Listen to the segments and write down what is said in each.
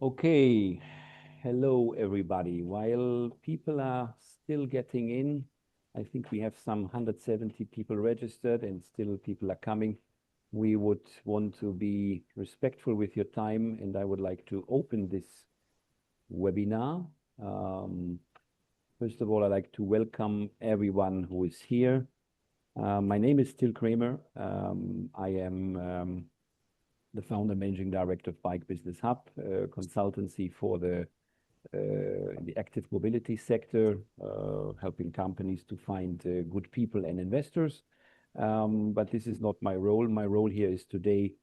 Okay, hello everybody. While people are still getting in, I think we have some 170 people registered and still people are coming. We would want to be respectful with your time, and I would like to open this webinar. Um, First of all, I'd like to welcome everyone who is here. My name is Till Kramer. I am the founder managing director of Bike Business Hub, consultancy for the active mobility sector, helping companies to find good people and investors. But this is not my role. My role here is today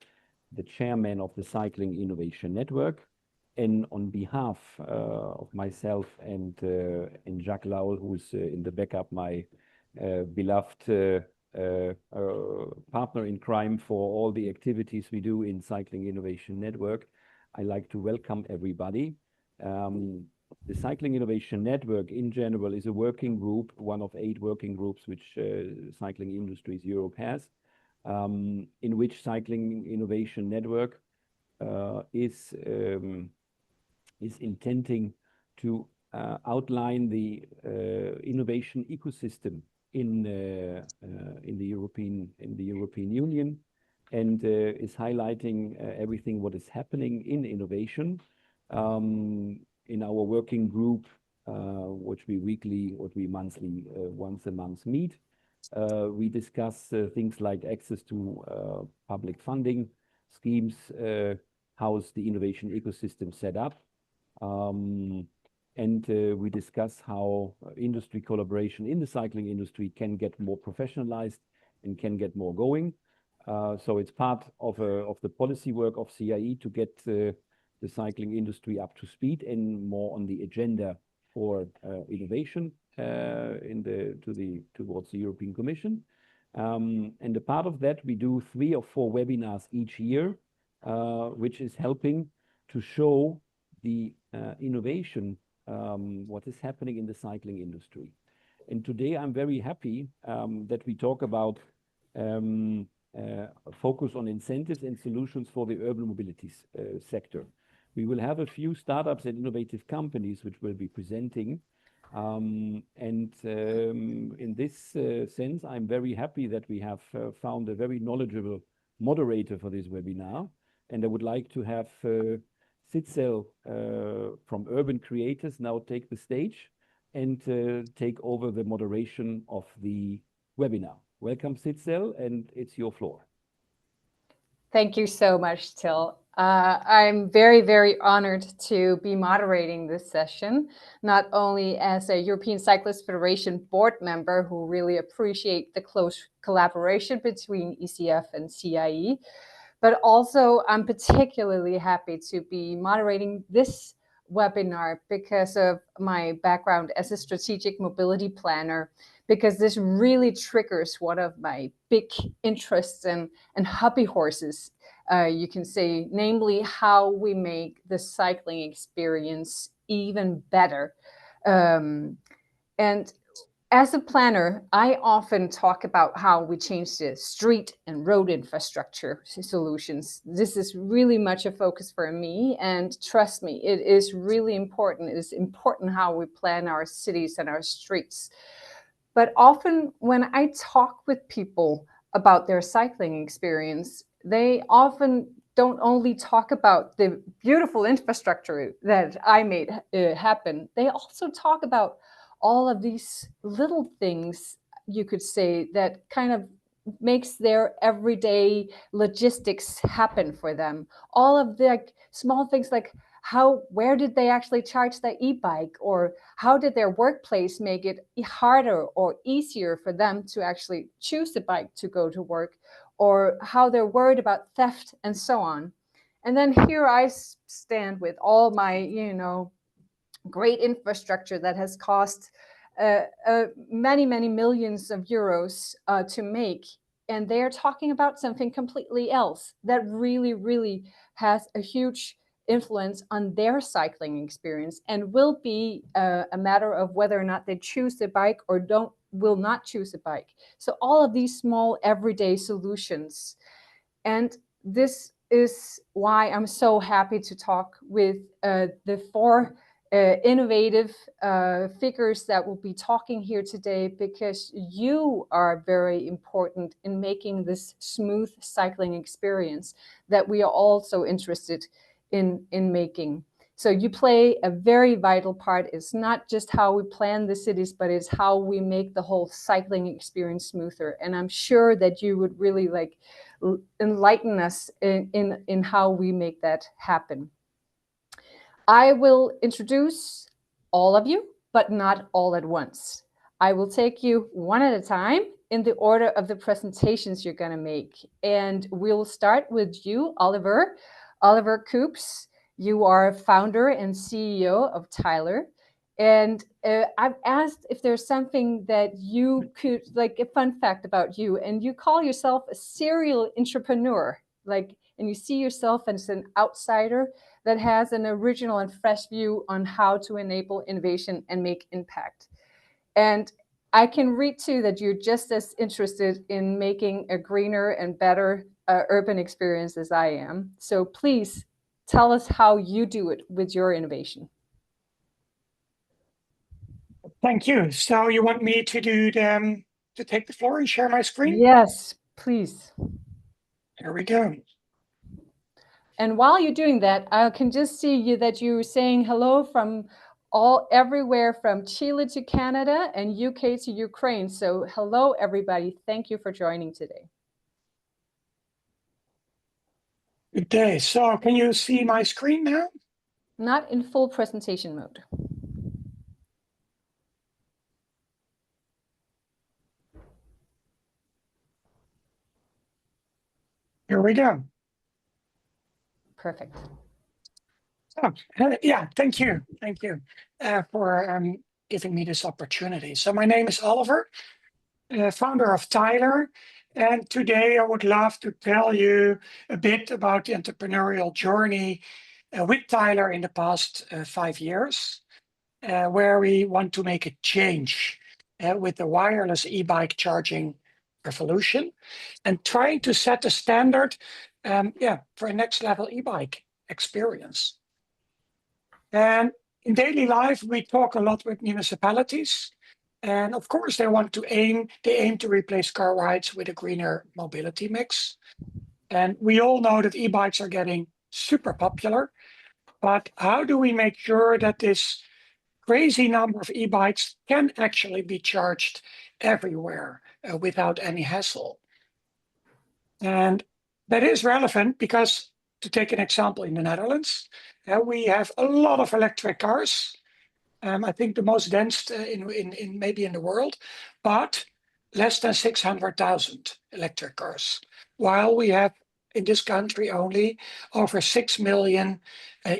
the chairman of the Cycling Innovation Network. And on behalf of myself and Jacques Laul, who's in the backup, my beloved partner in crime for all the activities we do in Cycling Innovation Network, I like to welcome everybody. The Cycling Innovation Network in general is a working group, one of 8 working groups which Cycling Industries Europe has, in which Cycling Innovation Network is intending to outline the innovation ecosystem in the European Union, and is highlighting everything what is happening in innovation. In our working group, which we weekly, what we monthly, once a month meet, we discuss things like access to public funding schemes, how's the innovation ecosystem set up, and we discuss how industry collaboration in the cycling industry can get more professionalized and can get more going. So it's part of the policy work of CIE to get the cycling industry up to speed and more on the agenda for innovation towards the European Commission. And a part of that, we do 3 or 4 webinars each year, which is helping to show the innovation, what is happening in the cycling industry. And today I'm very happy that we talk about focus on incentives and solutions for the urban mobility sector. We will have a few startups and innovative companies which will be presenting. In this sense, I'm very happy that we have found a very knowledgeable moderator for this webinar. And I would like to have Sidsel from Urban Creators now take the stage and take over the moderation of the webinar. Welcome, Sidsel, and it's your floor. Thank you so much, Till. I'm very, very honored to be moderating this session, not only as a European Cyclist Federation board member who really appreciate the close collaboration between ECF and CIE, but also I'm particularly happy to be moderating this webinar because of my background as a strategic mobility planner, because this really triggers one of my big interests and hobby horses, you can say, namely how we make the cycling experience even better. And as a planner, I often talk about how we change the street and road infrastructure solutions. This is really much a focus for me, and trust me, it is really important. It is important how we plan our cities and our streets. But often when I talk with people about their cycling experience, they often don't only talk about the beautiful infrastructure that I made happen. They also talk about all of these little things, you could say, that kind of makes their everyday logistics happen for them. All of the small things like where did they actually charge their e-bike, or how did their workplace make it harder or easier for them to actually choose the bike to go to work, or how they're worried about theft and so on. And then here I stand with all my, great infrastructure that has cost many, many millions of euros to make. And they're talking about something completely else that really, really has a huge influence on their cycling experience, and will be a matter of whether or not they choose the bike or will not choose a bike. So all of these small everyday solutions. And this is why I'm so happy to talk with the four innovative figures that will be talking here today, because you are very important in making this smooth cycling experience that we are also interested in making. So you play a very vital part. It's not just how we plan the cities, but it's how we make the whole cycling experience smoother. And I'm sure that you would really like enlighten us in how we make that happen. I will introduce all of you, but not all at once. I will take you one at a time in the order of the presentations you're going to make. And we'll start with you, Oliver. Oliver Coops. You are founder and CEO of Hjuler. And I've asked if there's something that you could, like a fun fact about you, and you call yourself a serial entrepreneur, like, and you see yourself as an outsider that has an original and fresh view on how to enable innovation and make impact. And I can read too that you're just as interested in making a greener and better urban experience as I am. So please tell us how you do it with your innovation. Thank you. So you want me to do to take the floor and share my screen? Yes, please. Here we go. And while you're doing that, I can just see you that you're saying hello from everywhere from Chile to Canada and UK to Ukraine. So hello, everybody. Thank you for joining today. Good day. So can you see my screen now? Not in full presentation mode. Here we go. Perfect. So, yeah, thank you. Thank you for giving me this opportunity. So my name is Oliver, founder of Hjuler. And today I would love to tell you a bit about the entrepreneurial journey with Hjuler in the past 5 years, where we want to make a change with the wireless e-bike charging revolution and trying to set a standard for a next level e-bike experience. And in daily life, we talk a lot with municipalities. And of course, they aim to replace car rides with a greener mobility mix. And we all know that e-bikes are getting super popular. But how do we make sure that this crazy number of e-bikes can actually be charged everywhere without any hassle? And that is relevant because, to take an example, in the Netherlands, we have a lot of electric cars. I think the most dense maybe in the world, but less than 600,000 electric cars. While we have in this country only over 6 million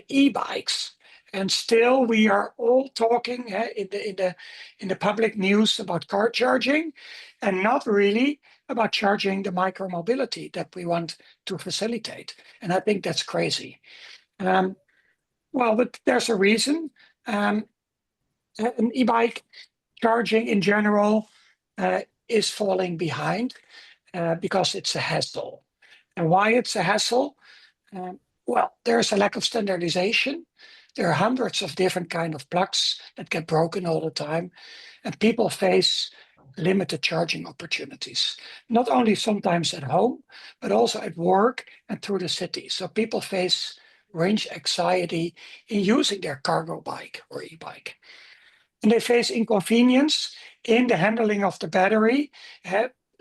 e-bikes. And still we are all talking in the public news about car charging and not really about charging the micro-mobility that we want to facilitate. And I think that's crazy. Well, but there's a reason. An e-bike charging in general is falling behind because it's a hassle. And why it's a hassle? Well, there's a lack of standardization. There are hundreds of different kind of plugs that get broken all the time. And people face limited charging opportunities, not only sometimes at home, but also at work and through the city. So people face range anxiety in using their cargo bike or e-bike. And they face inconvenience in the handling of the battery.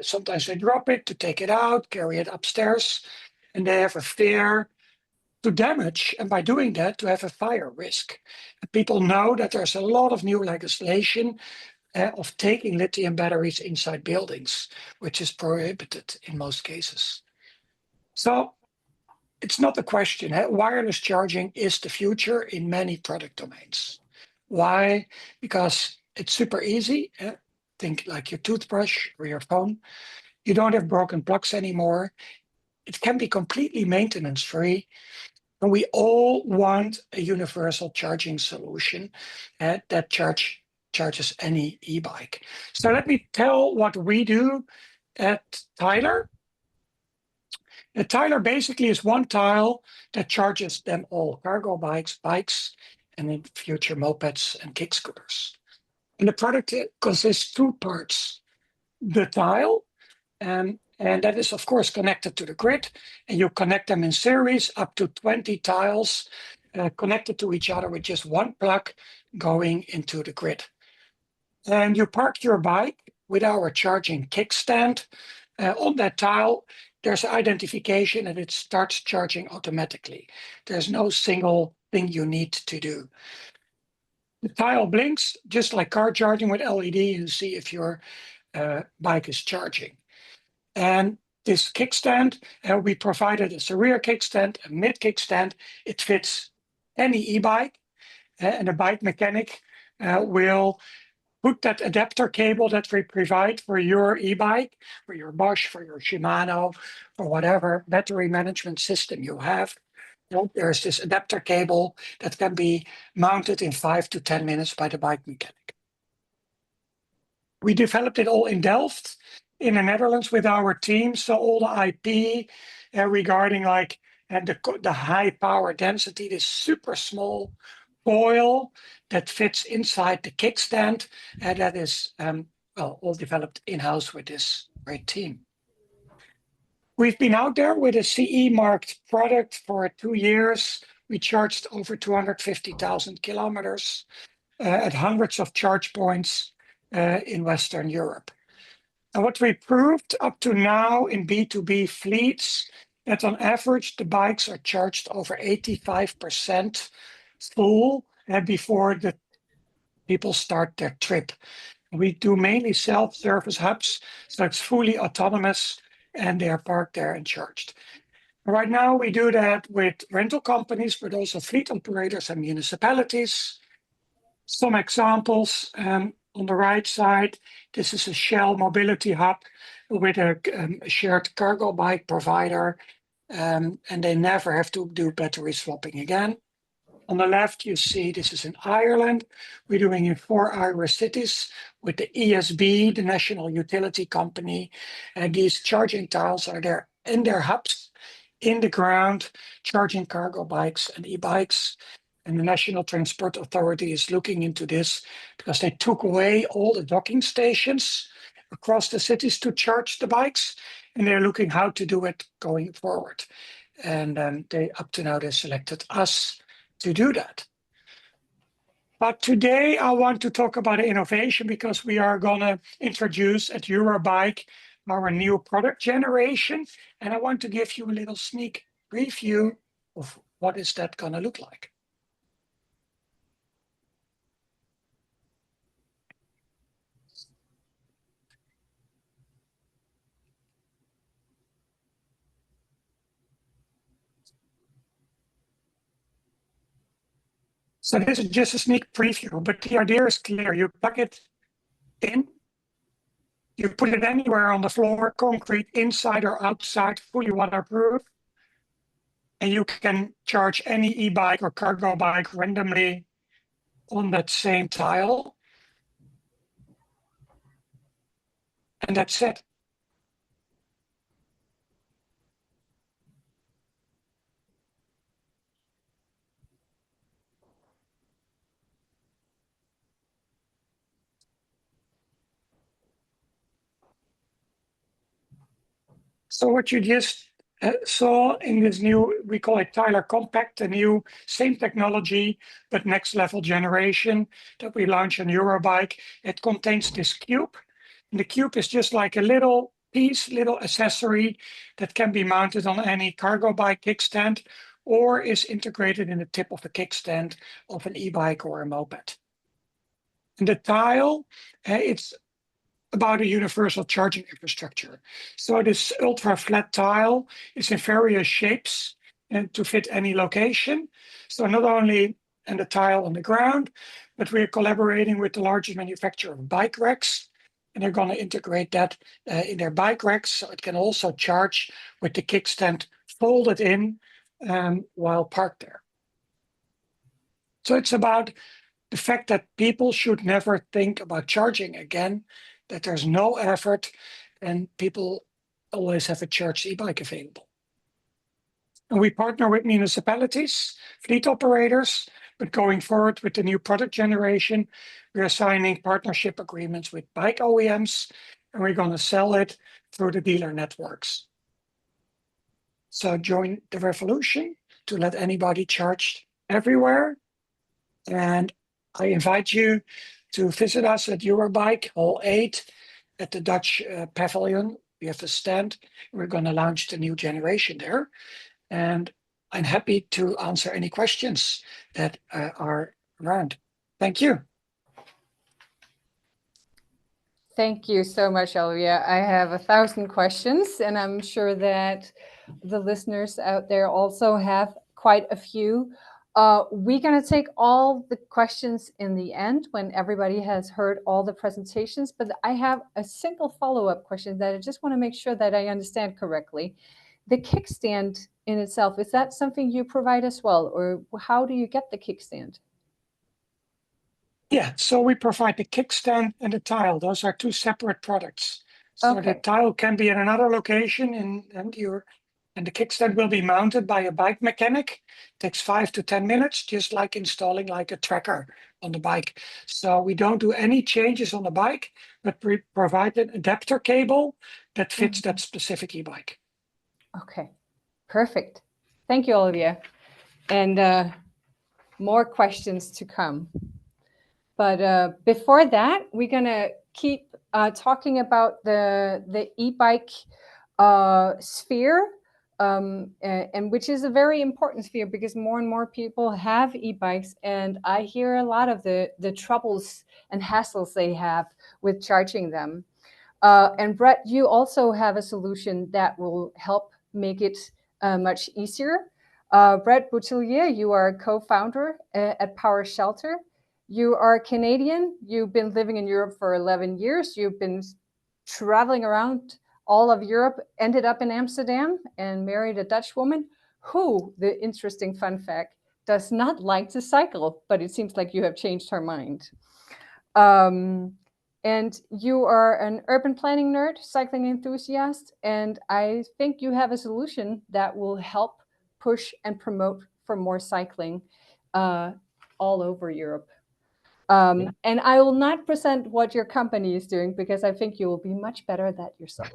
Sometimes they drop it to take it out, carry it upstairs, and they have a fear to damage, and by doing that, to have a fire risk. And people know that there's a lot of new legislation of taking lithium batteries inside buildings, which is prohibited in most cases. So it's not a question. Wireless charging is the future in many product domains. Why? Because it's super easy. Think like your toothbrush or your phone. You don't have broken plugs anymore. It can be completely maintenance free. And we all want a universal charging solution that charges any e-bike. So let me tell what we do at Hjuler. A tiler basically is one tile that charges them all, cargo bikes, bikes, and in future mopeds and kick scooters. And the product consists two parts. The tile, and that is of course connected to the grid, and you connect them in series up to 20 tiles connected to each other with just one plug going into the grid. And you park your bike with our charging kickstand on that tile. There's identification and it starts charging automatically. There's no single thing you need to do. The tile blinks just like car charging with LED. You see if your bike is charging. And this kickstand, we provided as a rear kickstand, a mid kickstand. It fits any e-bike, and a bike mechanic will put that adapter cable that we provide for your e-bike, for your Bosch, for your Shimano, for whatever battery management system you have. There's this adapter cable that can be mounted in 5 to 10 minutes by the bike mechanic. We developed it all in Delft, in the Netherlands, with our team. So all the IP regarding like the high power density, this super small coil that fits inside the kickstand, and that is all developed in-house with this great team. We've been out there with a CE marked product for 2 years. We charged over 250,000 kilometers at hundreds of charge points in Western Europe. And what we proved up to now in B2B fleets, that on average, the bikes are charged over 85% full before the people start their trip. We do mainly self-service hubs, so it's fully autonomous and they are parked there and charged. Right now, we do that with rental companies, but also fleet operators and municipalities. Some examples on the right side, this is a Shell mobility hub with a shared cargo bike provider, and they never have to do battery swapping again. On the left, you see this is in Ireland. We're doing in 4 Irish cities with the ESB, the national utility company. And these charging tiles are there in their hubs, in the ground, charging cargo bikes and e-bikes. And the National Transport Authority is looking into this because they took away all the docking stations across the cities to charge the bikes. And they're looking how to do it going forward. And up to now, they selected us to do that. But today I want to talk about innovation because we are going to introduce at Eurobike our new product generation. And I want to give you a little sneak preview of what is that going to look like. So this is just a sneak preview, but the idea is clear. You plug it in, you put it anywhere on the floor, concrete, inside or outside, fully waterproof, and you can charge any e-bike or cargo bike randomly on that same tile. And that's it. So what you just saw in this new, we call it Tyler Compact, a new same technology, but next level generation that we launched on Eurobike. It contains this cube. And the cube is just like a little piece, little accessory that can be mounted on any cargo bike kickstand or is integrated in the tip of the kickstand of an e-bike or a moped. And the tile, it's about a universal charging infrastructure. So this ultra flat tile is in various shapes and to fit any location. So not only in the tile on the ground, but we're collaborating with the largest manufacturer of bike racks. And they're going to integrate that in their bike racks. So it can also charge with the kickstand folded in while parked there. So it's about the fact that people should never think about charging again, that there's no effort and people always have a charged e-bike available. And we partner with municipalities, fleet operators, but going forward with the new product generation, we are signing partnership agreements with bike OEMs, and we're going to sell it through the dealer networks. So join the revolution to let anybody charge everywhere. And I invite you to visit us at Eurobike Hall 8 at the Dutch Pavilion. We have a stand. We're going to launch the new generation there. And I'm happy to answer any questions that are around. Thank you. Thank you so much, Olivier. I have 1,000 questions, and I'm sure that the listeners out there also have quite a few. We're going to take all the questions in the end when everybody has heard all the presentations, but I have a single follow-up question that I just want to make sure that I understand correctly. The kickstand in itself, is that something you provide as well, or how do you get the kickstand? Yeah, so we provide the kickstand and the tile. Those are two separate products. So Okay. the tile can be in another location, and the kickstand will be mounted by a bike mechanic. It takes 5 to 10 minutes, just like installing like a tracker on the bike. So we don't do any changes on the bike, but we provide an adapter cable that fits that specific e-bike. Okay, perfect. Thank you, Olivier. And more questions to come. But before that, we're going to keep talking about the e-bike sphere, and which is a very important sphere because more and more people have e-bikes, and I hear a lot of the troubles and hassles they have with charging them. And Brett, you also have a solution that will help make it much easier. Brett Bouthillier, you are a co-founder at PowerShelter. You are Canadian. You've been living in Europe for 11 years. You've been traveling around all of Europe, ended up in Amsterdam and married a Dutch woman who, the interesting fun fact, does not like to cycle, but it seems like you have changed her mind. And you are an urban planning nerd, cycling enthusiast, and I think you have a solution that will help push and promote for more cycling all over Europe. And I will not present what your company is doing because I think you will be much better at that yourself.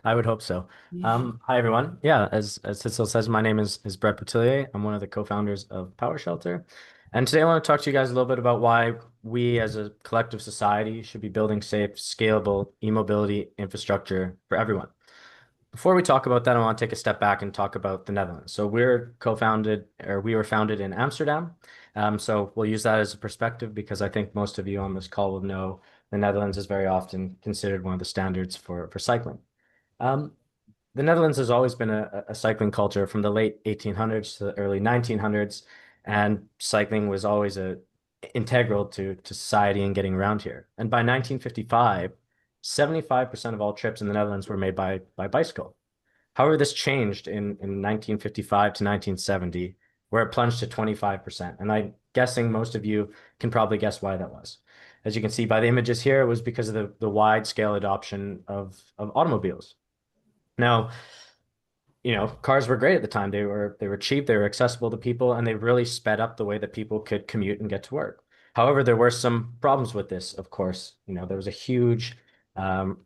I would hope so. Hi, everyone. Yeah, as Sidsel says, my name is Brett Bouthillier. I'm one of the co-founders of PowerShelter. And today I want to talk to you guys a little bit about why we as a collective society should be building safe, scalable e-mobility infrastructure for everyone. Before we talk about that, I want to take a step back and talk about the Netherlands. So we were founded in Amsterdam. So we'll use that as a perspective because I think most of you on this call will know the Netherlands is very often considered one of the standards for cycling. The Netherlands has always been a cycling culture from the late 1800s to the early 1900s, and cycling was always integral to society and getting around here. And by 1955, 75% of all trips in the Netherlands were made by bicycle. However, this changed in 1955 to 1970, where it plunged to 25%. And I'm guessing most of you can probably guess why that was. As you can see by the images here, it was because of the wide-scale adoption of automobiles. Now, you know, cars were great at the time. They were cheap, they were accessible to people, and they really sped up the way that people could commute and get to work. However, there were some problems with this, of course. You know, there was a huge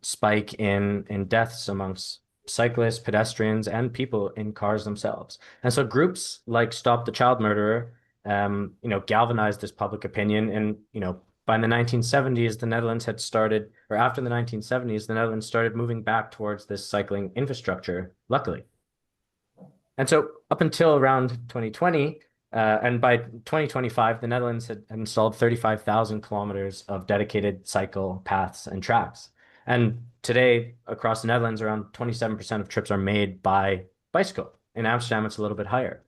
spike in deaths amongst cyclists, pedestrians, and people in cars themselves. And so groups like Stop the Child Murderer, you know, galvanized this public opinion. And, you know, by the 1970s, the Netherlands had started, or after the 1970s, the Netherlands started moving back towards this cycling infrastructure, luckily. And so up until around 2020, and by 2025, the Netherlands had installed 35,000 kilometers of dedicated cycle paths and tracks. And today, across the Netherlands, around 27% of trips are made by bicycle. In Amsterdam, it's a little bit higher.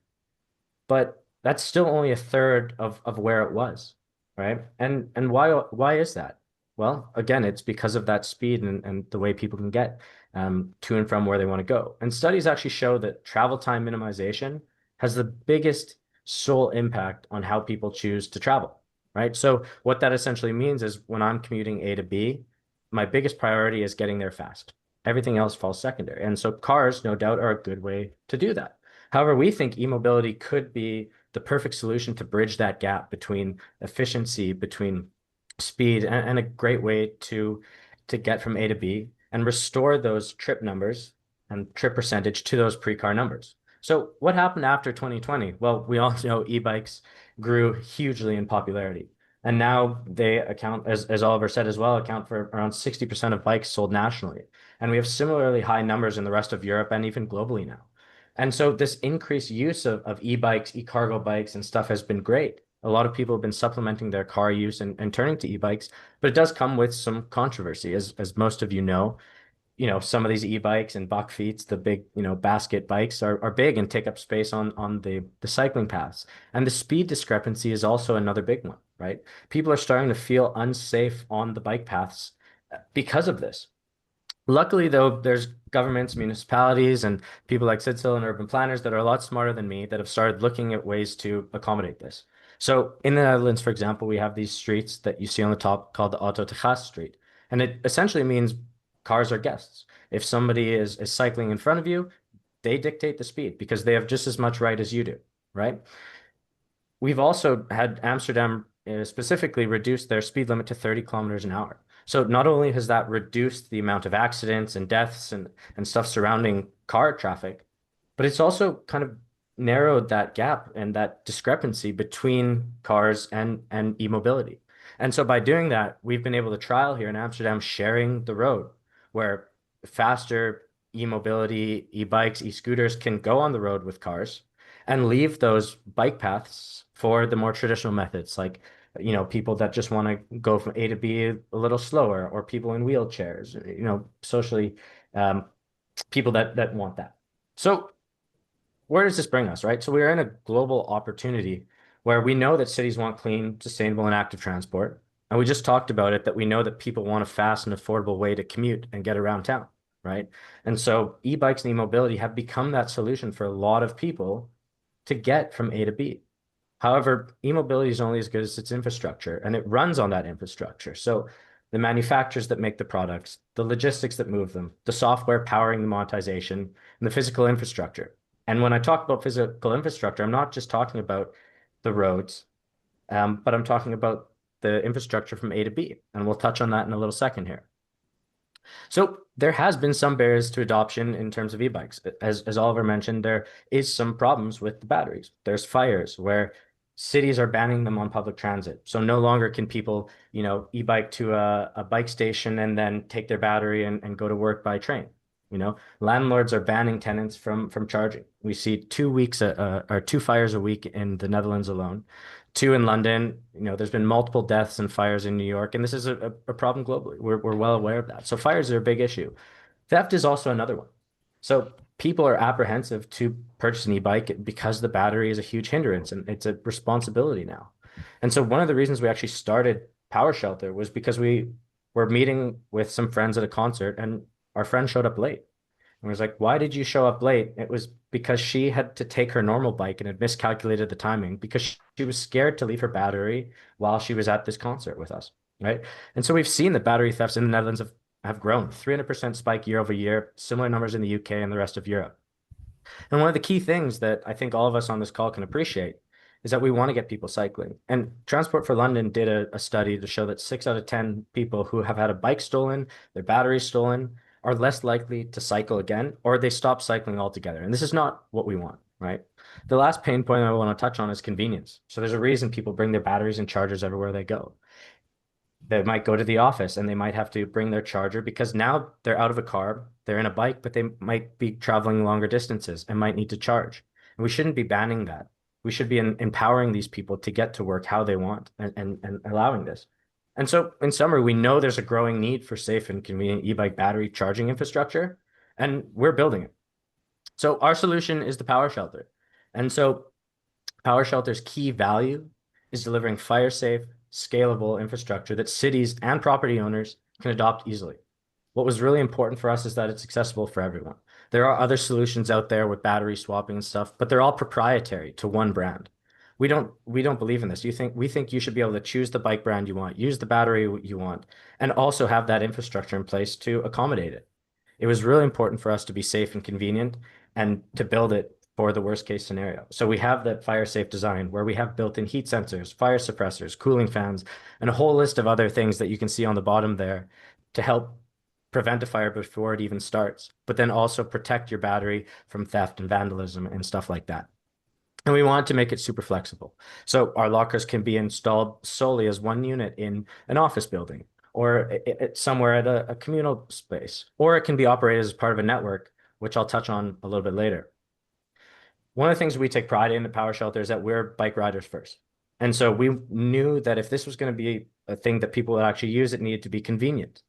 But that's still only a third of where it was, right? And why is that? Well, again, it's because of that speed and the way people can get to and from where they want to go. And studies actually show that travel time minimization has the biggest sole impact on how people choose to travel, right? So what that essentially means is when I'm commuting A to B, my biggest priority is getting there fast. Everything else falls secondary. And so cars, no doubt, are a good way to do that. However, we think e-mobility could be the perfect solution to bridge that gap between efficiency, between speed, and a great way to get from A to B and restore those trip numbers and trip percentage to those pre-car numbers. So what happened after 2020? Well, we all know e-bikes grew hugely in popularity. And now they account, as Oliver said as well, account for around 60% of bikes sold nationally. And we have similarly high numbers in the rest of Europe and even globally now. And so this increased use of e-bikes, e-cargo bikes and stuff has been great. A lot of people have been supplementing their car use and turning to e-bikes, but it does come with some controversy, as most of you know. Some of these e-bikes and bakfiets, the big, basket bikes are big and take up space on the cycling paths. And the speed discrepancy is also another big one, right? People are starting to feel unsafe on the bike paths because of this. Luckily, though, there's governments, municipalities, and people like Sidsel and urban planners that are a lot smarter than me that have started looking at ways to accommodate this. So in the Netherlands, for example, we have these streets that you see on the top called the Auto te Gast street. And it essentially means cars are guests. If somebody is cycling in front of you, they dictate the speed because they have just as much right as you do, right? We've also had Amsterdam specifically reduce their speed limit to 30 kilometers an hour. So not only has that reduced the amount of accidents and deaths and stuff surrounding car traffic, but it's also kind of narrowed that gap and that discrepancy between cars and e-mobility. And so by doing that, we've been able to trial here in Amsterdam sharing the road, where faster e-mobility, e-bikes, e-scooters can go on the road with cars and leave those bike paths for the more traditional methods, like people that just want to go from A to B a little slower, or people in wheelchairs, socially, people that want that. So where does this bring us, right? So we are in a global opportunity where we know that cities want clean, sustainable, and active transport. And we just talked about it, that we know that people want a fast and affordable way to commute and get around town, right? And so e-bikes and e-mobility have become that solution for a lot of people to get from A to B. However, e-mobility is only as good as its infrastructure, and it runs on that infrastructure. So the manufacturers that make the products, the logistics that move them, the software powering the monetization, and the physical infrastructure. And when I talk about physical infrastructure, I'm not just talking about the roads, but I'm talking about the infrastructure from A to B. And we'll touch on that in a little second here. So there has been some barriers to adoption in terms of e-bikes. As Oliver mentioned, there is some problems with the batteries. There's fires where cities are banning them on public transit. So no longer can people, e-bike to a bike station and then take their battery and go to work by train. Landlords are banning tenants from charging. We see 2 weeks or 2 fires a week in the Netherlands alone, 2 in London. There's been multiple deaths and fires in New York, and this is a problem globally. We're well aware of that. So fires are a big issue. Theft is also another one. So people are apprehensive to purchase an e-bike because the battery is a huge hindrance, and it's a responsibility now. And so one of the reasons we actually started PowerShelter was because we were meeting with some friends at a concert, and our friend showed up late. And was like, why did you show up late? It was because she had to take her normal bike and had miscalculated the timing because she was scared to leave her battery while she was at this concert with us, right? And so we've seen that battery thefts in the Netherlands have grown, 300% spike year over year, similar numbers in the UK and the rest of Europe. And one of the key things that I think all of us on this call can appreciate is that we want to get people cycling. And Transport for London did a study to show that 6 out of 10 people who have had a bike stolen, their battery stolen, are less likely to cycle again, or they stop cycling altogether. And this is not what we want, right? The last pain point I want to touch on is convenience. So there's a reason people bring their batteries and chargers everywhere they go. They might go to the office and they might have to bring their charger because now they're out of a car, they're in a bike, but they might be traveling longer distances and might need to charge. And we shouldn't be banning that. We should be empowering these people to get to work how they want and allowing this. And so in summary, we know there's a growing need for safe and convenient e-bike battery charging infrastructure, and we're building it. So our solution is the PowerShelter. And so PowerShelter's key value is delivering fire-safe, scalable infrastructure that cities and property owners can adopt easily. What was really important for us is that it's accessible for everyone. There are other solutions out there with battery swapping and stuff, but they're all proprietary to one brand. We don't believe in this. We think you should be able to choose the bike brand you want, use the battery you want, and also have that infrastructure in place to accommodate it. It was really important for us to be safe and convenient and to build it for the worst case scenario. So we have that fire safe design where we have built-in heat sensors, fire suppressors, cooling fans, and a whole list of other things that you can see on the bottom there to help prevent a fire before it even starts, but then also protect your battery from theft and vandalism and stuff like that. And we want to make it super flexible. So our lockers can be installed solely as one unit in an office building or somewhere at a communal space, or it can be operated as part of a network, which I'll touch on a little bit later. One of the things we take pride in at PowerShelter is that we're bike riders first. And so we knew that if this was going to be a thing that people would actually use, it needed to be convenient.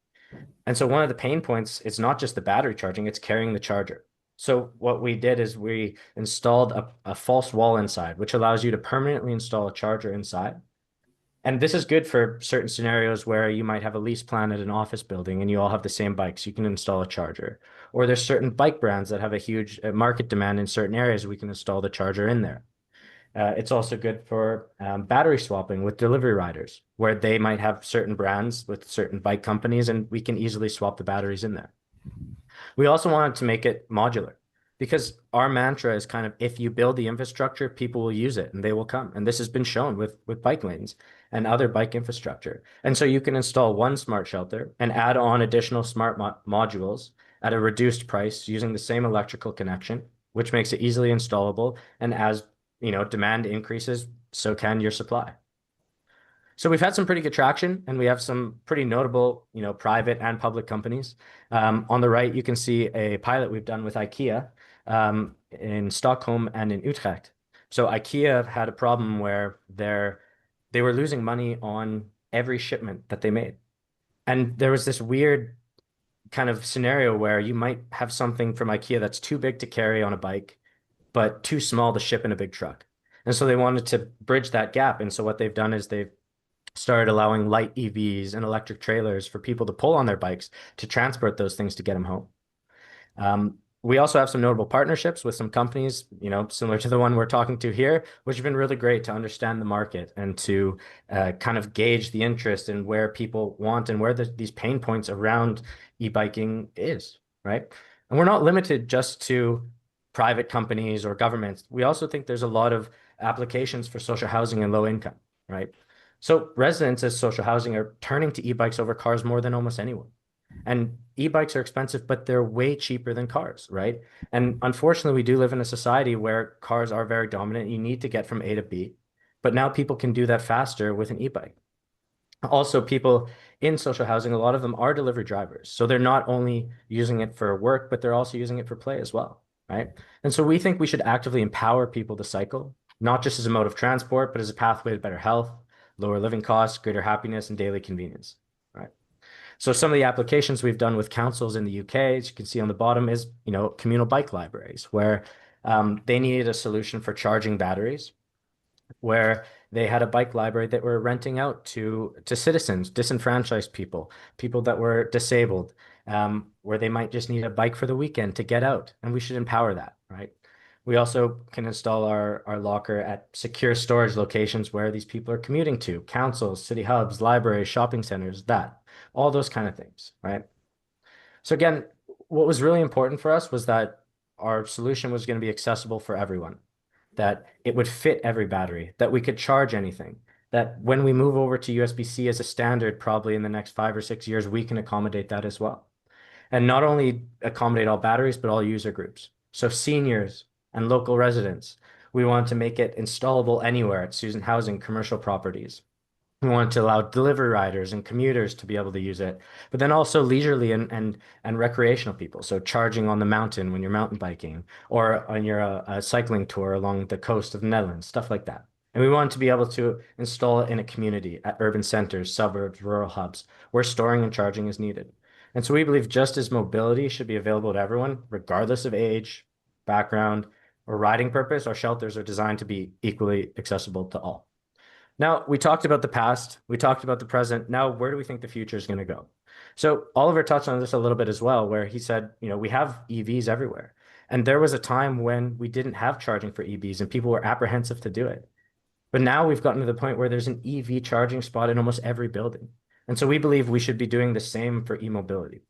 And so one of the pain points, it's not just the battery charging, it's carrying the charger. So what we did is we installed a false wall inside, which allows you to permanently install a charger inside. And this is good for certain scenarios where you might have a lease plan at an office building and you all have the same bikes. You can install a charger. Or there's certain bike brands that have a huge market demand in certain areas. We can install the charger in there. It's also good for battery swapping with delivery riders, where they might have certain brands with certain bike companies, and we can easily swap the batteries in there. We also wanted to make it modular because our mantra is kind of, if you build the infrastructure, people will use it and they will come. And this has been shown with bike lanes and other bike infrastructure. And so you can install one smart shelter and add on additional smart modules at a reduced price using the same electrical connection, which makes it easily installable. And as demand increases, so can your supply. So we've had some pretty good traction, and we have some pretty notable, private and public companies. On the right, you can see a pilot we've done with IKEA in Stockholm and in Utrecht. So IKEA had a problem where they were losing money on every shipment that they made. And there was this weird kind of scenario where you might have something from IKEA that's too big to carry on a bike, but too small to ship in a big truck. And so they wanted to bridge that gap. And so what they've done is they've started allowing light EVs and electric trailers for people to pull on their bikes to transport those things to get them home. We also have some notable partnerships with some companies, similar to the one we're talking to here, which have been really great to understand the market and to kind of gauge the interest in where people want and where these pain points around e-biking is, right? And we're not limited just to private companies or governments. We also think there's a lot of applications for social housing and low income, right? So residents as social housing are turning to e-bikes over cars more than almost anyone. And e-bikes are expensive, but they're way cheaper than cars, right? And unfortunately, we do live in a society where cars are very dominant. You need to get from A to B, but now people can do that faster with an e-bike. Also, people in social housing, a lot of them are delivery drivers. So they're not only using it for work, but they're also using it for play as well, right? And so we think we should actively empower people to cycle, not just as a mode of transport, but as a pathway to better health, lower living costs, greater happiness, and daily convenience, right? So some of the applications we've done with councils in the UK, as you can see on the bottom, is, communal bike libraries, where they needed a solution for charging batteries, where they had a bike library that were renting out to citizens, disenfranchised people that were disabled, where they might just need a bike for the weekend to get out, and we should empower that, right? We also can install our locker at secure storage locations where these people are commuting to, councils, city hubs, libraries, shopping centers, all those kind of things, right? So again, what was really important for us was that our solution was going to be accessible for everyone, that it would fit every battery, that we could charge anything, that when we move over to USB-C as a standard, probably in the next 5 or 6 years, we can accommodate that as well. And not only accommodate all batteries, but all user groups. So seniors and local residents. We want to make it installable anywhere at student housing, commercial properties. We want to allow delivery riders and commuters to be able to use it, but then also leisurely and recreational people. So charging on the mountain when you're mountain biking, or on your cycling tour along the coast of the Netherlands, stuff like that. And we want to be able to install it in a community at urban centers, suburbs, rural hubs, where storing and charging is needed. And so we believe just as mobility should be available to everyone, regardless of age, background, or riding purpose, our shelters are designed to be equally accessible to all. Now, we talked about the past, we talked about the present. Now, where do we think the future is going to go? So Oliver touched on this a little bit as well, where he said, we have EVs everywhere. And there was a time when we didn't have charging for EVs and people were apprehensive to do it. But now we've gotten to the point where there's an EV charging spot in almost every building. And so we believe we should be doing the same for e-mobility.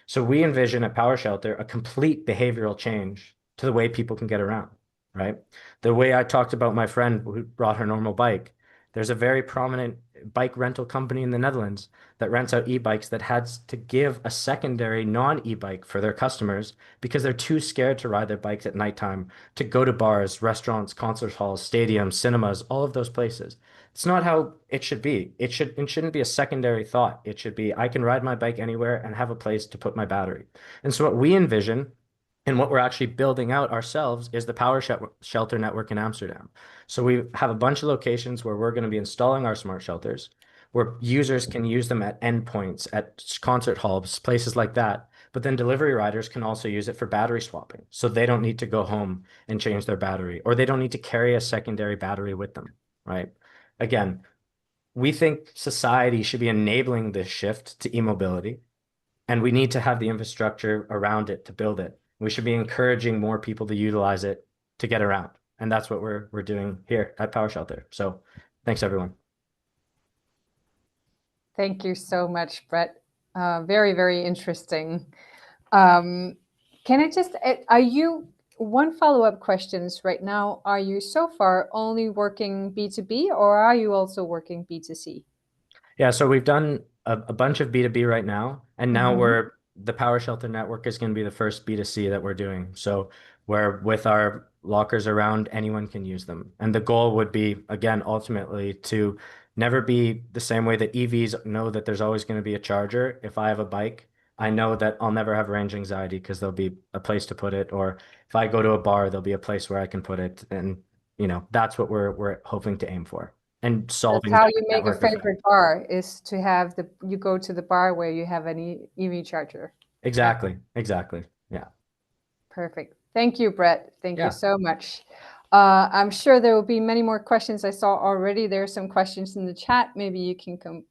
So we envision at PowerShelter a complete behavioral change to the way people can get around. right? The way I talked about my friend who brought her normal bike, there's a very prominent bike rental company in the Netherlands that rents out e-bikes that had to give a secondary non-e-bike for their customers because they're too scared to ride their bikes at nighttime, to go to bars, restaurants, concert halls, stadiums, cinemas, all of those places. It's not how it should be. It shouldn't be a secondary thought. It should be, I can ride my bike anywhere and have a place to put my battery. And so what we envision and what we're actually building out ourselves is the PowerShelter network in Amsterdam. So we have a bunch of locations where we're going to be installing our smart shelters, where users can use them at endpoints, at concert halls, places like that. But then delivery riders can also use it for battery swapping. So they don't need to go home and change their battery, or they don't need to carry a secondary battery with them, right? Again, we think society should be enabling this shift to e-mobility, and we need to have the infrastructure around it to build it. We should be encouraging more people to utilize it to get around. And that's what we're doing here at PowerShelter. So thanks, everyone. Thank you so much, Brett. Very, very interesting. Can I just, one follow-up questions right now, are you so far only working B2B or are you also working B2C? Yeah, so we've done a bunch of B2B right now, and now the PowerShelter network is going to be the first B2C that we're doing. So where with our lockers around, anyone can use them. And the goal would be, again, ultimately to never be the same way that EVs know that there's always going to be a charger. If I have a bike, I know that I'll never have range anxiety because there'll be a place to put it. Or if I go to a bar, there'll be a place where I can put it. And, you know, that's what we're hoping to aim for. And solving That's how you make a network effect. favorite bar, is to have you go to the bar where you have an EV charger. Exactly. Exactly. Yeah. Perfect. Thank you, Brett. Thank Yeah. you so much. I'm sure there will be many more questions. I saw already there are some questions in the chat. Maybe you can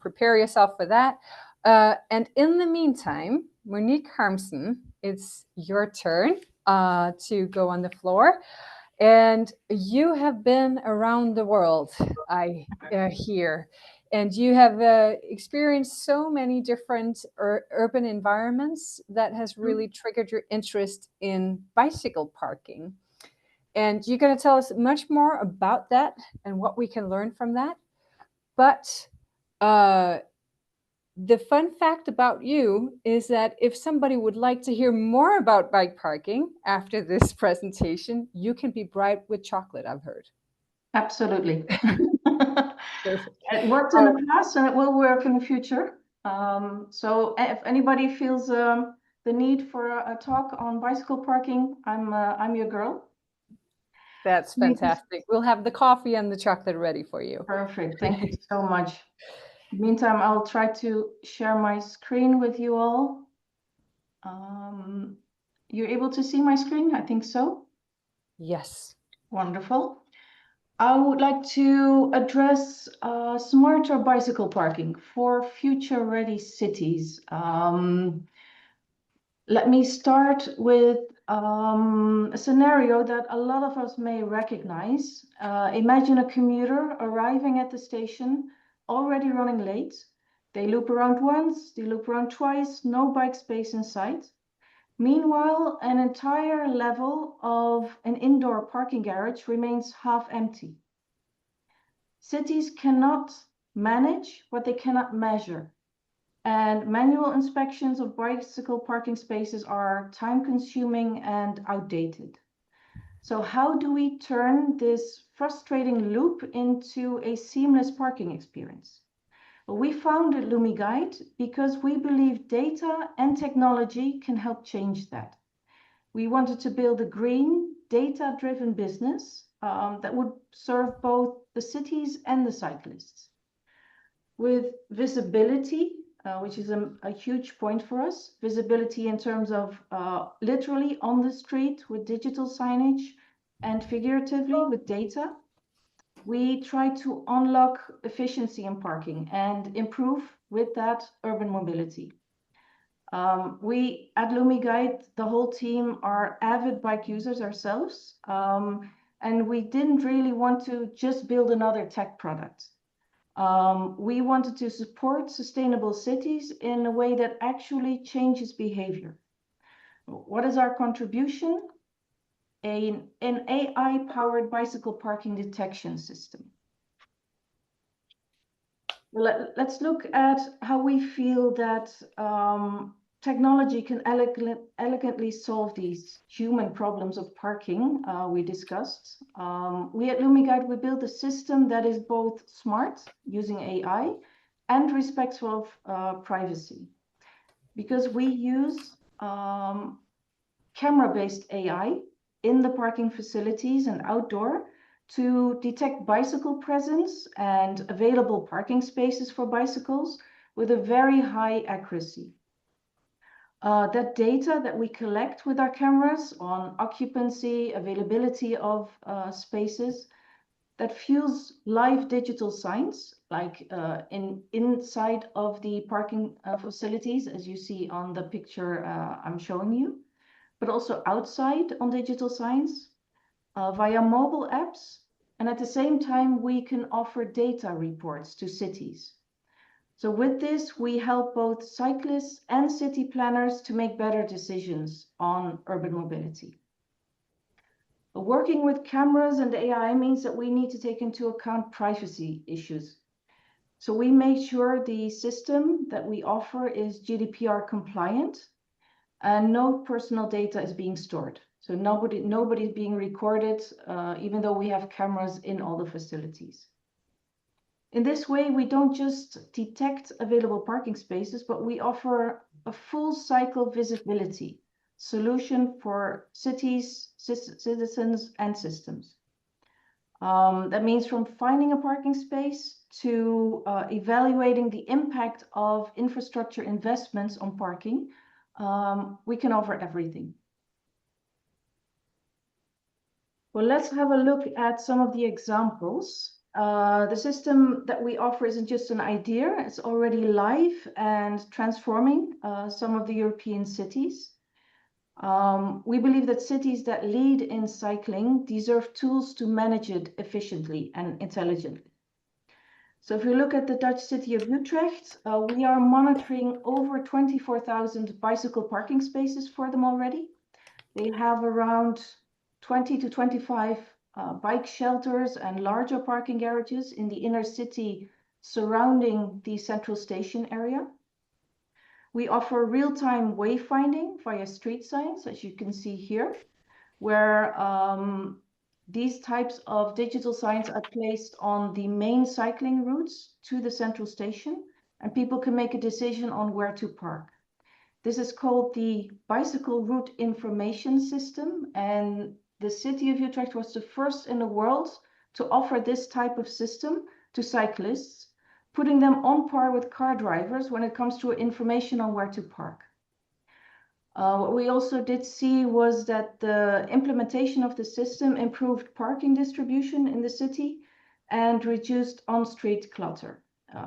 prepare yourself for that. And in the meantime, Monique Harmsen, it's your turn to go on the floor. And you have been around the world, I hear, and you have experienced so many different urban environments that has really triggered your interest in bicycle parking. And you're going to tell us much more about that and what we can learn from that. But the fun fact about you is that if somebody would like to hear more about bike parking after this presentation, you can be bribed with chocolate, I've heard. Absolutely. It worked in the past and it will work in the future. So if anybody feels the need for a talk on bicycle parking, I'm your girl. That's fantastic. We'll have the coffee and the chocolate ready for you. Perfect. Thank you so much. Meantime, I'll try to share my screen with you all. You're able to see my screen? I think so. Yes. Wonderful. I would like to address smarter bicycle parking for future-ready cities. Let me start with a scenario that a lot of us may recognize. Imagine a commuter arriving at the station, already running late. They loop around once, they loop around twice, no bike space in sight. Meanwhile, an entire level of an indoor parking garage remains half empty. Cities cannot manage what they cannot measure. And manual inspections of bicycle parking spaces are time-consuming and outdated. So how do we turn this frustrating loop into a seamless parking experience? Well, we founded LumiGuide because we believe data and technology can help change that. We wanted to build a green, data-driven business that would serve both the cities and the cyclists. With visibility, which is a huge point for us, visibility in terms of literally on the street with digital signage and figuratively with data, we try to unlock efficiency in parking and improve with that urban mobility. We at LumiGuide, the whole team, are avid bike users ourselves, and we didn't really want to just build another tech product. We wanted to support sustainable cities in a way that actually changes behavior. What is our contribution? an AI-powered bicycle parking detection system. Let's look at how we feel that technology can elegantly solve these human problems of parking we discussed. We at LumiGuide, we built a system that is both smart, using AI, and respectful of privacy. Because we use camera-based AI in the parking facilities and outdoor to detect bicycle presence and available parking spaces for bicycles with a very high accuracy. That data that we collect with our cameras on occupancy, availability of spaces, that fuels live digital signs, like inside of the parking facilities, as you see on the picture I'm showing you, but also outside on digital signs, via mobile apps. And at the same time, we can offer data reports to cities. So with this, we help both cyclists and city planners to make better decisions on urban mobility. Working with cameras and AI means that we need to take into account privacy issues. So we make sure the system that we offer is GDPR compliant and no personal data is being stored. So nobody is being recorded, even though we have cameras in all the facilities. In this way, we don't just detect available parking spaces, but we offer a full cycle visibility solution for cities, citizens, and systems. That means from finding a parking space to evaluating the impact of infrastructure investments on parking, we can offer everything. Well, let's have a look at some of the examples. The system that we offer isn't just an idea, it's already live and transforming some of the European cities. We believe that cities that lead in cycling deserve tools to manage it efficiently and intelligently. So if you look at the Dutch city of Utrecht, we are monitoring over 24,000 bicycle parking spaces for them already. They have around 20 to 25 bike shelters and larger parking garages in the inner city surrounding the central station area. We offer real-time wayfinding via street signs, as you can see here, where these types of digital signs are placed on the main cycling routes to the central station, and people can make a decision on where to park. This is called the Bicycle Route Information System, and the city of Utrecht was the first in the world to offer this type of system to cyclists, putting them on par with car drivers when it comes to information on where to park. What we also did see was that the implementation of the system improved parking distribution in the city and reduced on-street clutter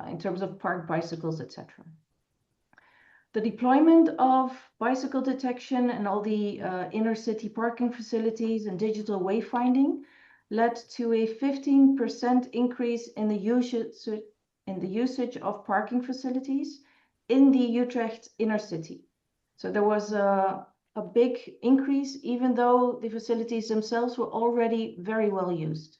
in terms of parked bicycles, etc. The deployment of bicycle detection and all the inner city parking facilities and digital wayfinding led to a 15% increase in the usage of parking facilities in the Utrecht inner city. So there was a big increase, even though the facilities themselves were already very well used.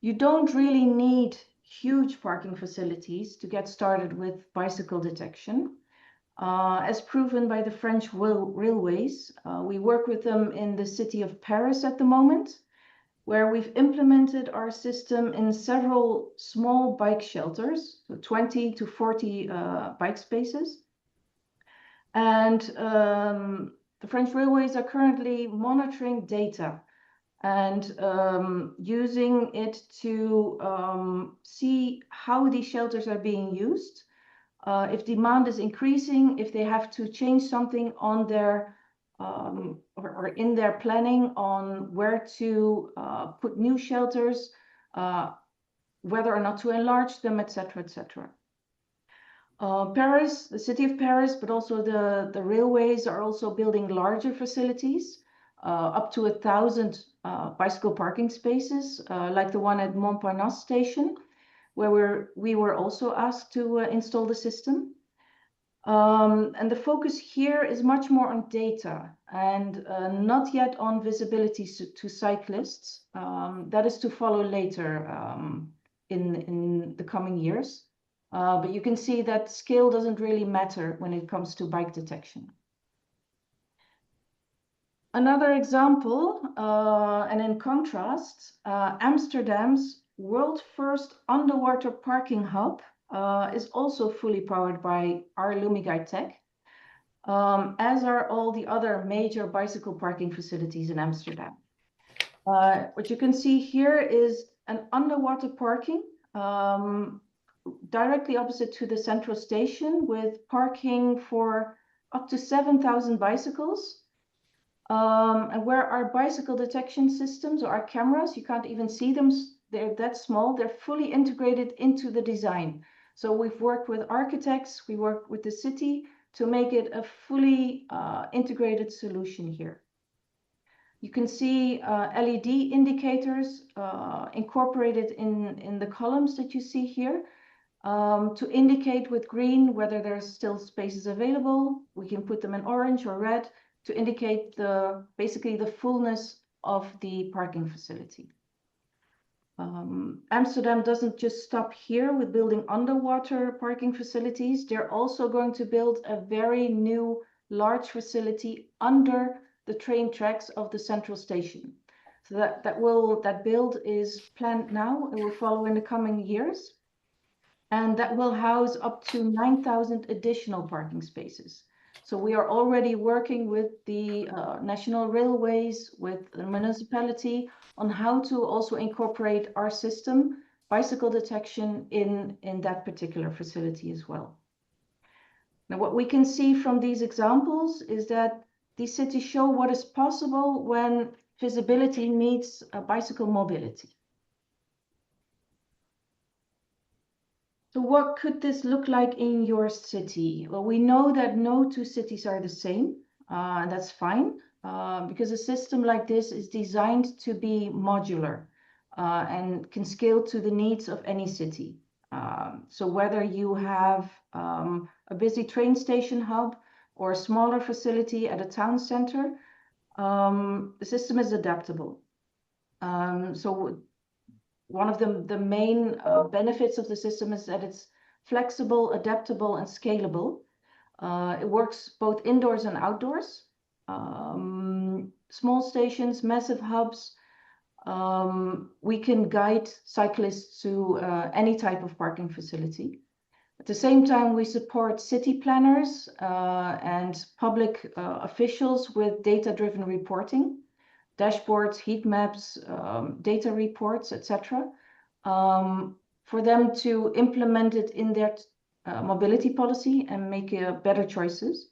You don't really need huge parking facilities to get started with bicycle detection. As proven by the French railways, we work with them in the city of Paris at the moment, where we've implemented our system in several small bike shelters, so 20 to 40 bike spaces. And the French railways are currently monitoring data and using it to see how these shelters are being used, if demand is increasing, if they have to change something on their or in their planning on where to put new shelters, whether or not to enlarge them, etc., etc. Paris, the city of Paris, but also the railways are also building larger facilities, up to 1,000 bicycle parking spaces, like the one at Montparnasse station, where we were also asked to install the system. And the focus here is much more on data and not yet on visibility to cyclists. That is to follow later in the coming years. But you can see that scale doesn't really matter when it comes to bike detection. Another example, and in contrast, Amsterdam's world first underwater parking hub is also fully powered by our LumiGuide tech, as are all the other major bicycle parking facilities in Amsterdam. What you can see here is an underwater parking directly opposite to the central station, with parking for up to 7,000 bicycles. And where our bicycle detection systems or our cameras, you can't even see them, they're that small, they're fully integrated into the design. So we've worked with architects, we worked with the city to make it a fully integrated solution here. You can see LED indicators incorporated in the columns that you see here to indicate with green whether there's still spaces available. We can put them in orange or red to indicate basically the fullness of the parking facility. Amsterdam doesn't just stop here with building underwater parking facilities. They're also going to build a very new large facility under the train tracks of the central station. So that build is planned now. It will follow in the coming years. And that will house up to 9,000 additional parking spaces. So we are already working with the national railways, with the municipality, on how to also incorporate our system, bicycle detection, in that particular facility as well. Now, what we can see from these examples is that these cities show what is possible when visibility meets bicycle mobility. So what could this look like in your city? Well, we know that no two cities are the same, and that's fine, because a system like this is designed to be modular and can scale to the needs of any city. So whether you have a busy train station hub or a smaller facility at a town center, the system is adaptable. So one of the main benefits of the system is that it's flexible, adaptable, and scalable. It works both indoors and outdoors. Small stations, massive hubs. We can guide cyclists to any type of parking facility. At the same time, we support city planners and public officials with data-driven reporting. Dashboards, heat maps, data reports, etc., for them to implement it in their mobility policy and make better choices.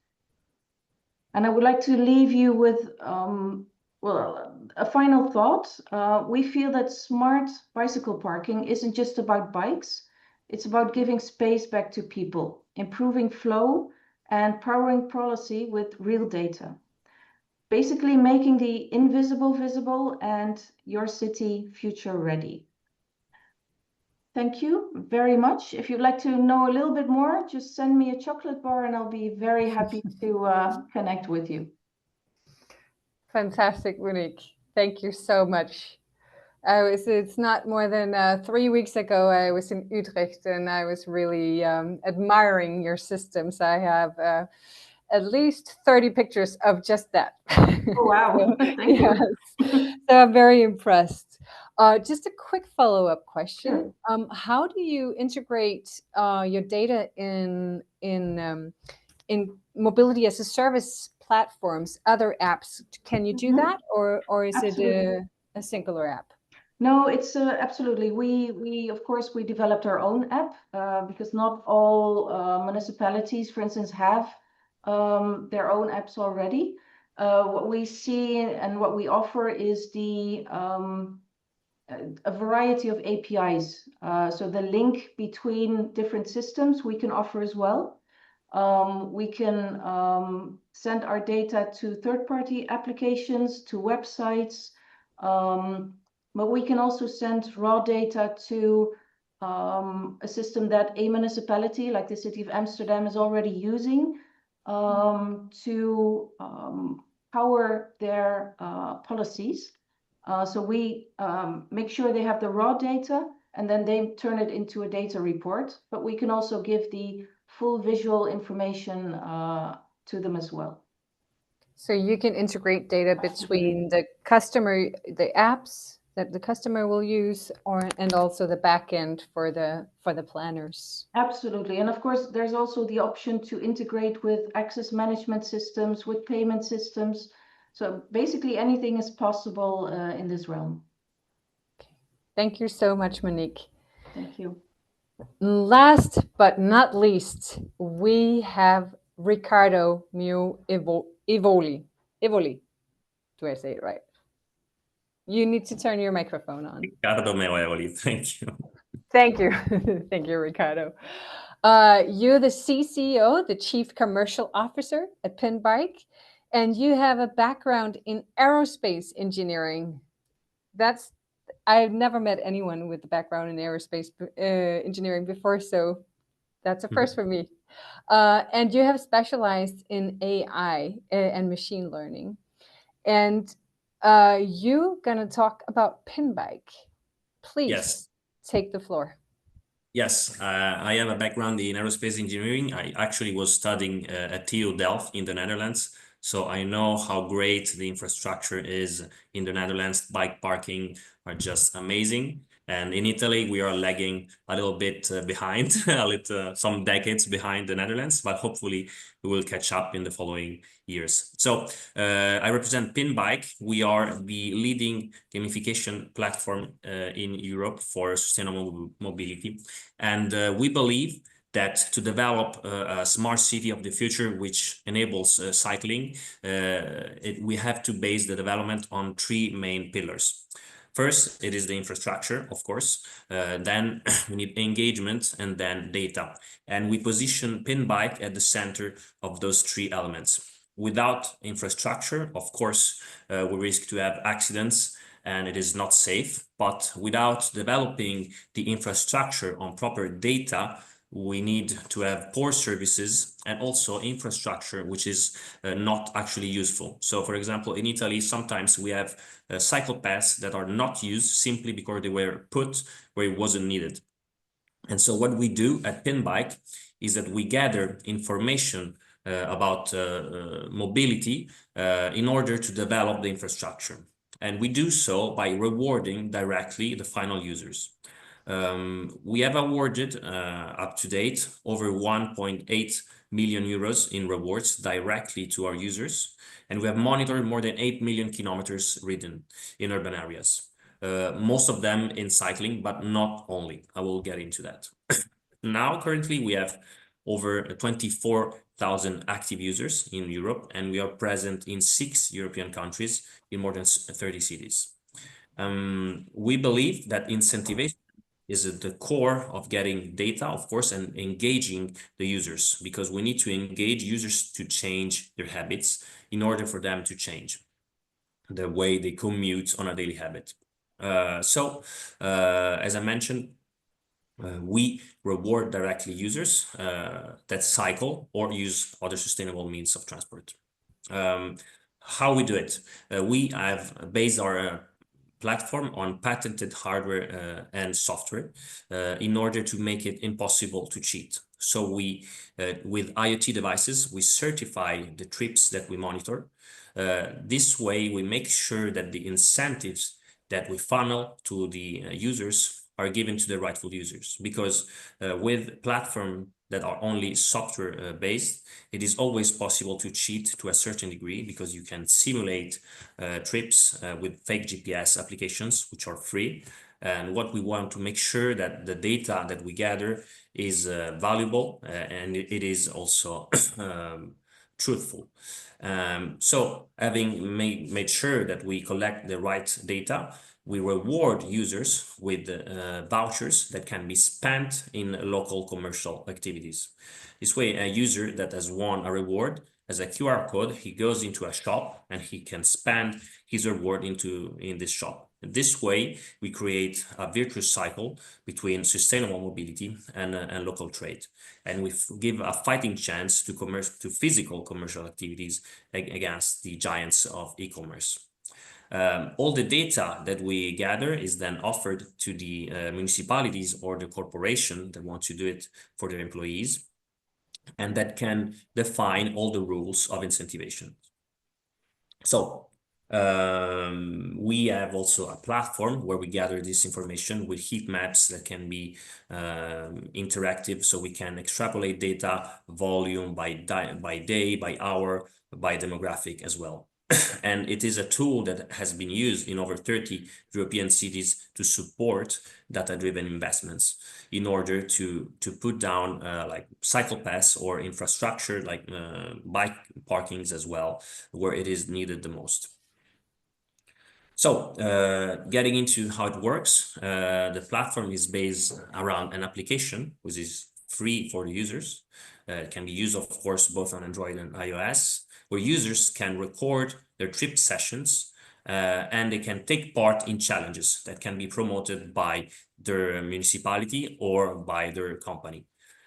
And I would like to leave you with a final thought. We feel that smart bicycle parking isn't just about bikes. It's about giving space back to people, improving flow, and powering policy with real data. Basically making the invisible visible and your city future ready. Thank you very much. If you'd like to know a little bit more, just send me a chocolate bar and I'll be very happy to connect with you. Fantastic, Monique. Thank you so much. It's not more than 3 weeks ago, I was in Utrecht and I was really admiring your systems. I have at least 30 pictures of just that. Oh, wow. Thank you. So I'm very impressed. Just a quick follow-up question. Sure. How do you integrate your data in mobility as a service platforms, other apps? Can you do that, or is Absolutely. It a singular app? No, it's absolutely. We of course we developed our own app because not all municipalities, for instance, have their own apps already. What we see and what we offer is a variety of APIs. So the link between different systems we can offer as well. We can send our data to third-party applications, to websites, but we can also send raw data to a system that a municipality like the city of Amsterdam is already using to power their policies. So we make sure they have the raw data, and then they turn it into a data report. But we can also give the full visual information to them as well. So you can integrate data between the customer, the apps that the customer will use, and also the backend for the planners. Absolutely. And of course, there's also the option to integrate with access management systems, with payment systems. So basically anything is possible in this realm. Okay. Thank you so much, Monique. Thank you. Last but not least, we have Riccardo Evoli. Do I say it right? You need to turn your microphone on. Riccardo Evoli, thank you. Thank you. Thank you, Riccardo. You're the CCO, the Chief Commercial Officer at Pinbike, and you have a background in aerospace engineering. I've never met anyone with a background in aerospace engineering before, so that's a first for me. And you have specialized in AI and machine learning. And you're going to talk about Pinbike. Please. Yes. Take the floor. Yes, I have a background in aerospace engineering. I actually was studying at TU Delft in the Netherlands. So I know how great the infrastructure is in the Netherlands. Bike parking are just amazing. And in Italy, we are lagging a little bit behind, some decades behind the Netherlands, but hopefully we will catch up in the following years. So I represent Pinbike. We are the leading gamification platform in Europe for sustainable mobility. And we believe that to develop a smart city of the future, which enables cycling, we have to base the development on three main pillars. First, it is the infrastructure, of course. Then we need engagement and then data. And we position Pinbike at the center of those three elements. Without infrastructure, of course, we risk to have accidents and it is not safe. But without developing the infrastructure on proper data, we need to have poor services and also infrastructure which is not actually useful. So for example, in Italy, sometimes we have cycle paths that are not used simply because they were put where it wasn't needed. And so what we do at Pinbike is that we gather information about mobility in order to develop the infrastructure. And we do so by rewarding directly the final users. We have awarded up to date over 1.8 million euros in rewards directly to our users. And we have monitored more than 8 million kilometers ridden in urban areas. Most of them in cycling, but not only. I will get into that. Now, currently, we have over 24,000 active users in Europe, and we are present in 6 European countries in more than 30 cities. We believe that incentivization is at the core of getting data, of course, and engaging the users, because we need to engage users to change their habits in order for them to change the way they commute on a daily habit. As I mentioned, we reward directly users that cycle or use other sustainable means of transport. How we do it? We have based our platform on patented hardware and software in order to make it impossible to cheat. So we, with IoT devices, we certify the trips that we monitor. This way, we make sure that the incentives that we funnel to the users are given to the rightful users. Because with platforms that are only software based, it is always possible to cheat to a certain degree, because you can simulate trips with fake GPS applications, which are free. And what we want to make sure that the data that we gather is valuable and it is also truthful. So having made sure that we collect the right data, we reward users with vouchers that can be spent in local commercial activities. This way, a user that has won a reward has a QR code, he goes into a shop and he can spend his reward in this shop. This way, we create a virtuous cycle between sustainable mobility and local trade, and we give a fighting chance to physical commercial activities against the giants of e-commerce. All the data that we gather is then offered to the municipalities or the corporation that want to do it for their employees, and that can define all the rules of incentivization. So we have also a platform where we gather this information with heat maps that can be interactive, so we can extrapolate data volume by day, by hour, by demographic as well. And it is a tool that has been used in over 30 European cities to support data-driven investments in order to put down like cycle paths or infrastructure like bike parkings as well, where it is needed the most. So getting into how it works, the platform is based around an application which is free for the users. It can be used, of course, both on Android and iOS, where users can record their trip sessions and they can take part in challenges that can be promoted by their municipality or by their company.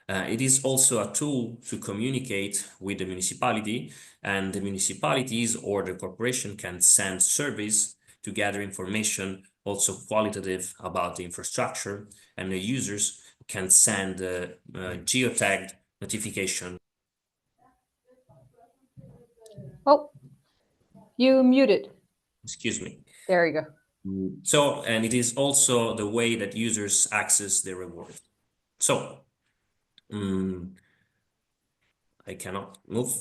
It is also a tool to communicate with the municipality, and the municipalities or the corporation can send surveys to gather information, also qualitative, about the infrastructure, and the users can send geotagged notification. Oh, you muted. Excuse me. There you go. So, and it is also the way that users access their reward. So, I cannot move.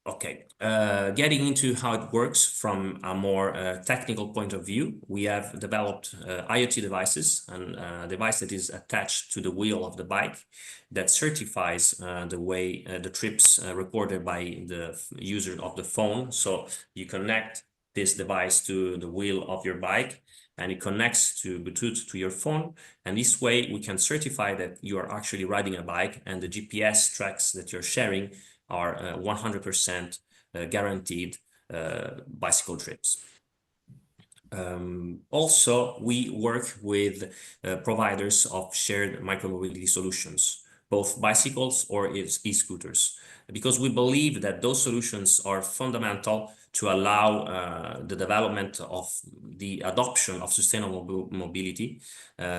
Okay, getting into how it works from a more technical point of view, we have developed IoT devices, and a device that is attached to the wheel of the bike that certifies the way the trips recorded by the user of the phone. So you connect this device to the wheel of your bike, and it connects to Bluetooth to your phone. And this way we can certify that you are actually riding a bike, and the GPS tracks that you're sharing are 100% guaranteed bicycle trips. Also, we work with providers of shared micromobility solutions, both bicycles or e-scooters, because we believe that those solutions are fundamental to allow the development of the adoption of sustainable mobility.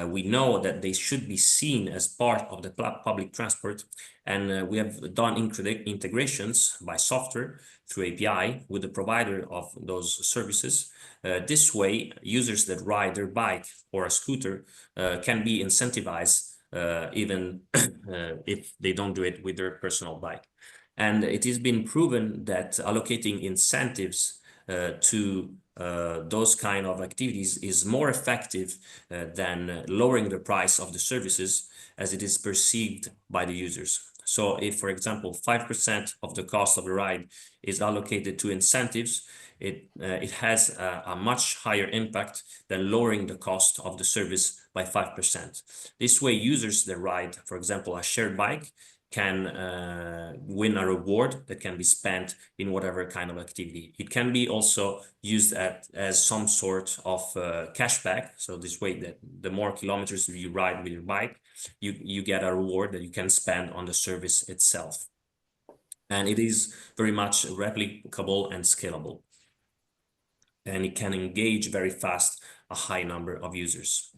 We know that they should be seen as part of the public transport, and we have done integrations by software through API with the provider of those services. This way, users that ride their bike or a scooter can be incentivized even if they don't do it with their personal bike. And it has been proven that allocating incentives to those kind of activities is more effective than lowering the price of the services as it is perceived by the users. So if, for example, 5% of the cost of the ride is allocated to incentives, it has a much higher impact than lowering the cost of the service by 5%. This way, users that ride, for example, a shared bike can win a reward that can be spent in whatever kind of activity. It can be also used as some sort of cashback. So this way, that the more kilometers you ride with your bike, you get a reward that you can spend on the service itself. And it is very much replicable and scalable. And it can engage very fast a high number of users.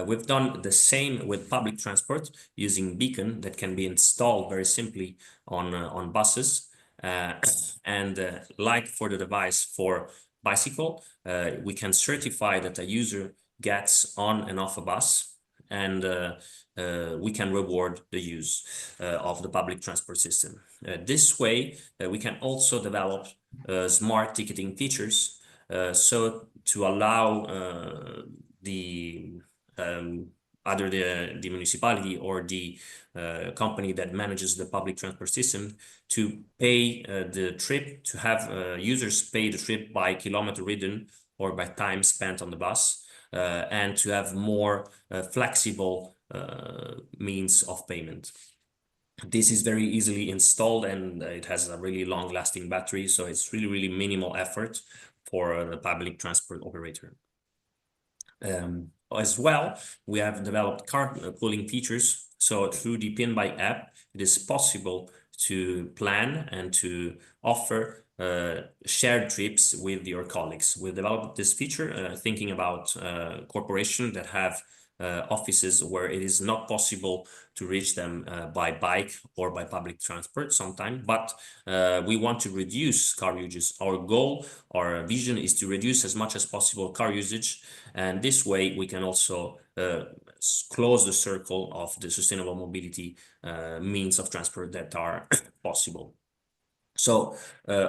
We've done the same with public transport using beacon that can be installed very simply on buses. And like for the device for bicycle, we can certify that a user gets on and off a bus, and we can reward the use of the public transport system. This way, we can also develop smart ticketing features so to allow either the municipality or the company that manages the public transport system to pay the trip, to have users pay the trip by kilometer ridden or by time spent on the bus, and to have more flexible means of payment. This is very easily installed, and it has a really long lasting battery, so it's really minimal effort for the public transport operator. As well, we have developed car pooling features. So through the PinBike app, it is possible to plan and to offer shared trips with your colleagues. We developed this feature thinking about corporations that have offices where it is not possible to reach them by bike or by public transport sometimes, but we want to reduce car usage. Our goal, our vision is to reduce as much as possible car usage, and this way we can also close the circle of the sustainable mobility means of transport that are possible. So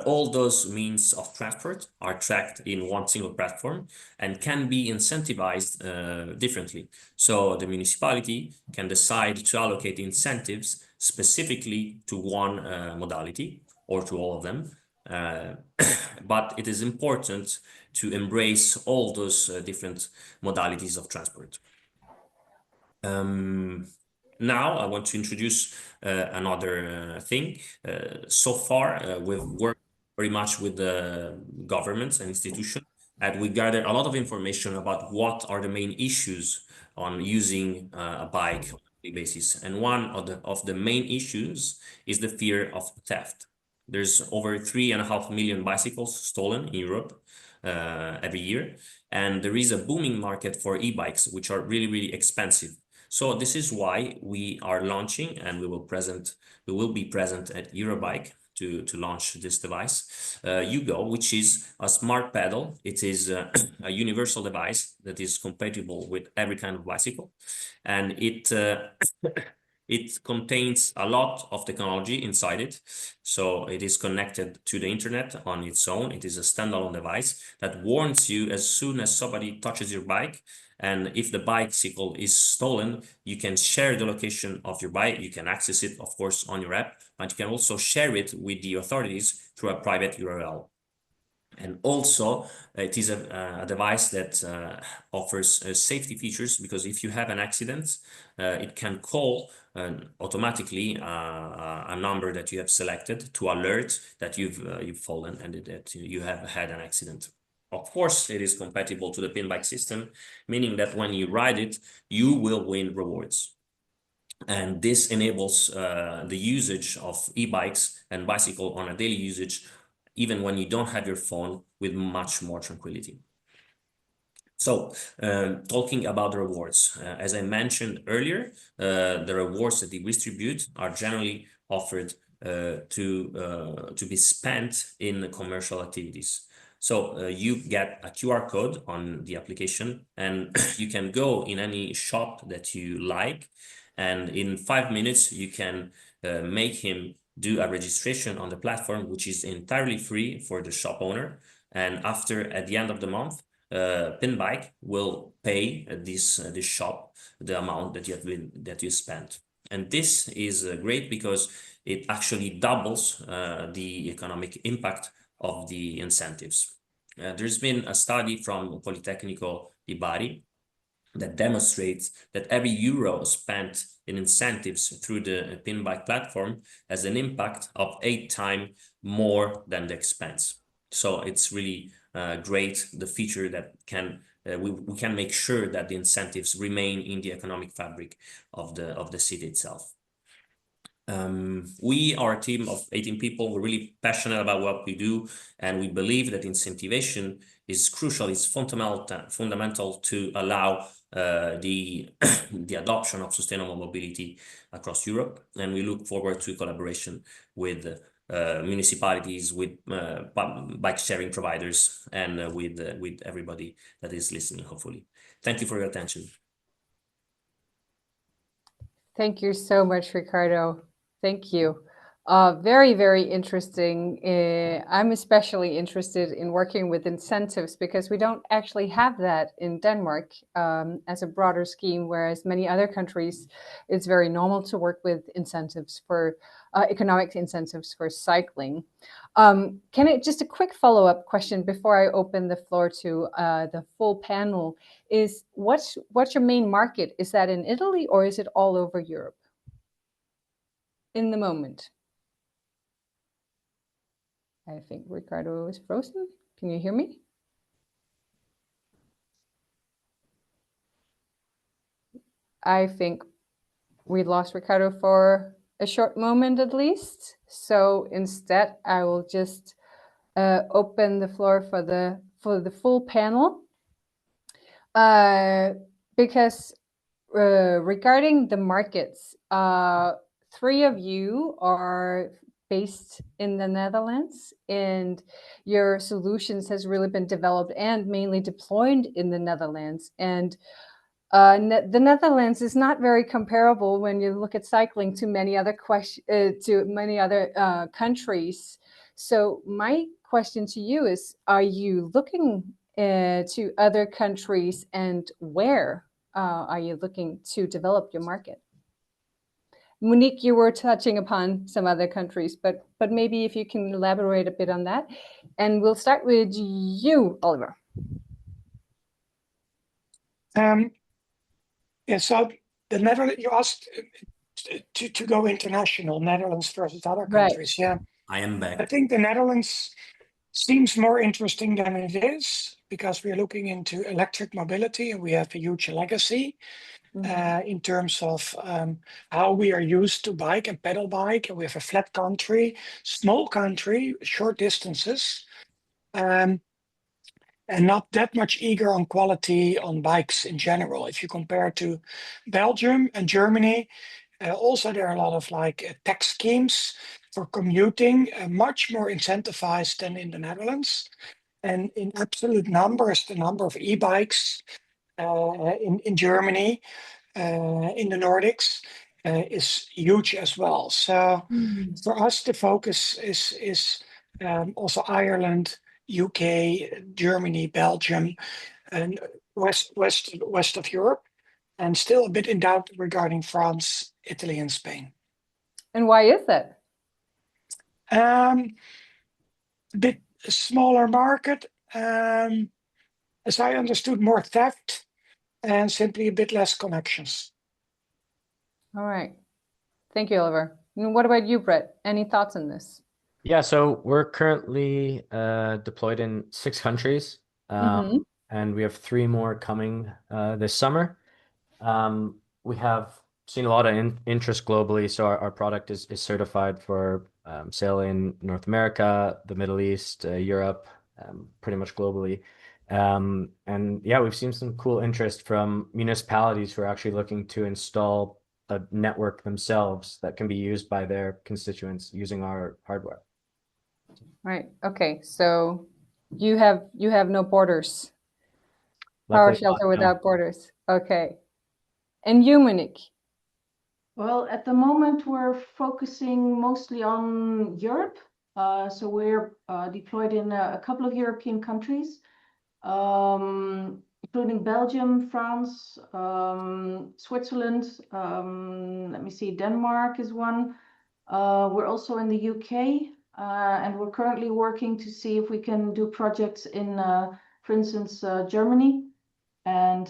all those means of transport are tracked in one single platform and can be incentivized differently. So the municipality can decide to allocate incentives specifically to one modality or to all of them. But it is important to embrace all those different modalities of transport. Now I want to introduce another thing. So far, we've worked very much with the governments and institutions, and we gathered a lot of information about what are the main issues on using a bike on a daily basis. And one of the main issues is the fear of theft. There's over 3.5 million bicycles stolen in Europe every year, and there is a booming market for e-bikes, which are really, really expensive. So this is why we are launching, and we will be present at Eurobike to launch this device, Hugo, which is a smart pedal. It is a universal device that is compatible with every kind of bicycle, and it contains a lot of technology inside it. So it is connected to the internet on its own. It is a standalone device that warns you as soon as somebody touches your bike. And if the bicycle is stolen, you can share the location of your bike. You can access it, of course, on your app, but you can also share it with the authorities through a private URL. And also, it is a device that offers safety features, because if you have an accident, it can call automatically a number that you have selected to alert that you've fallen and that you have had an accident. Of course, it is compatible to the PinBike system, meaning that when you ride it, you will win rewards. And this enables the usage of e-bikes and bicycle on a daily usage, even when you don't have your phone, with much more tranquility. So talking about the rewards, as I mentioned earlier, the rewards that we distribute are generally offered to be spent in commercial activities. So you get a QR code on the application, and you can go in any shop that you like, and in 5 minutes you can make him do a registration on the platform, which is entirely free for the shop owner. And at the end of the month, PinBike will pay this shop the amount that you spent. And this is great because it actually doubles the economic impact of the incentives. There's been a study from Politecnico di Bari that demonstrates that every euro spent in incentives through the PinBike platform has an impact of 8 times more than the expense. So it's really great, the feature that we can make sure that the incentives remain in the economic fabric of the city itself. We are a team of 18 people. We're really passionate about what we do, and we believe that incentivization is crucial. It's fundamental to allow the adoption of sustainable mobility across Europe. And we look forward to collaboration with municipalities, with bike sharing providers, and with everybody that is listening, hopefully. Thank you for your attention. Thank you so much, Riccardo. Thank you. Very, very interesting. I'm especially interested in working with incentives because we don't actually have that in Denmark as a broader scheme, whereas many other countries, it's very normal to work with incentives for economic incentives for cycling. Just a quick follow-up question before I open the floor to the full panel is what's your main market? Is that in Italy or is it all over Europe in the moment? I think Riccardo is frozen. Can you hear me? I think we lost Riccardo for a short moment at least. So instead, I will just open the floor for the full panel. Because regarding the markets, 3 of you are based in the Netherlands, and your solutions has really been developed and mainly deployed in the Netherlands. And the Netherlands is not very comparable when you look at cycling to many other countries. So my question to you is: are you looking to other countries, and where are you looking to develop your market? Monique, you were touching upon some other countries, but maybe if you can elaborate a bit on that. And we'll start with you, Oliver. Yeah, so the Netherlands, you asked to go international, Netherlands versus other countries. Right. Yeah, I am back. I think the Netherlands seems more interesting than it is because we're looking into electric mobility and we have a huge legacy in terms of how we are used to bike and pedal bike. And we have a flat country, small country, short distances. And not that much eager on quality on bikes in general. If you compare to Belgium and Germany, also there are a lot of tax schemes for commuting, much more incentivized than in the Netherlands. And in absolute numbers, the number of e-bikes in Germany, in the Nordics, is huge as well. So for us, the focus is also Ireland, UK, Germany, Belgium, and west of Europe, and still a bit in doubt regarding France, Italy, and Spain. And why is that? A bit smaller market, as I understood, more theft, and simply a bit less connections. All right. Thank you, Oliver. And what about you, Brett? Any thoughts on this? Yeah, so we're currently deployed in 6 countries, and we have 3 more coming this summer. We have seen a lot of interest globally, so our product is certified for sale in North America, the Middle East, Europe, pretty much globally. And yeah, we've seen some cool interest from municipalities who are actually looking to install a network themselves that can be used by their constituents using our hardware. Right. Okay. So you have no borders. Luckily, PowerShelter no. without borders. Okay. And you, Monique? Well, at the moment, we're focusing mostly on Europe. So we're deployed in a couple of European countries, including Belgium, France, Switzerland. Let me see, Denmark is one. We're also in the UK, and we're currently working to see if we can do projects in, for instance, Germany and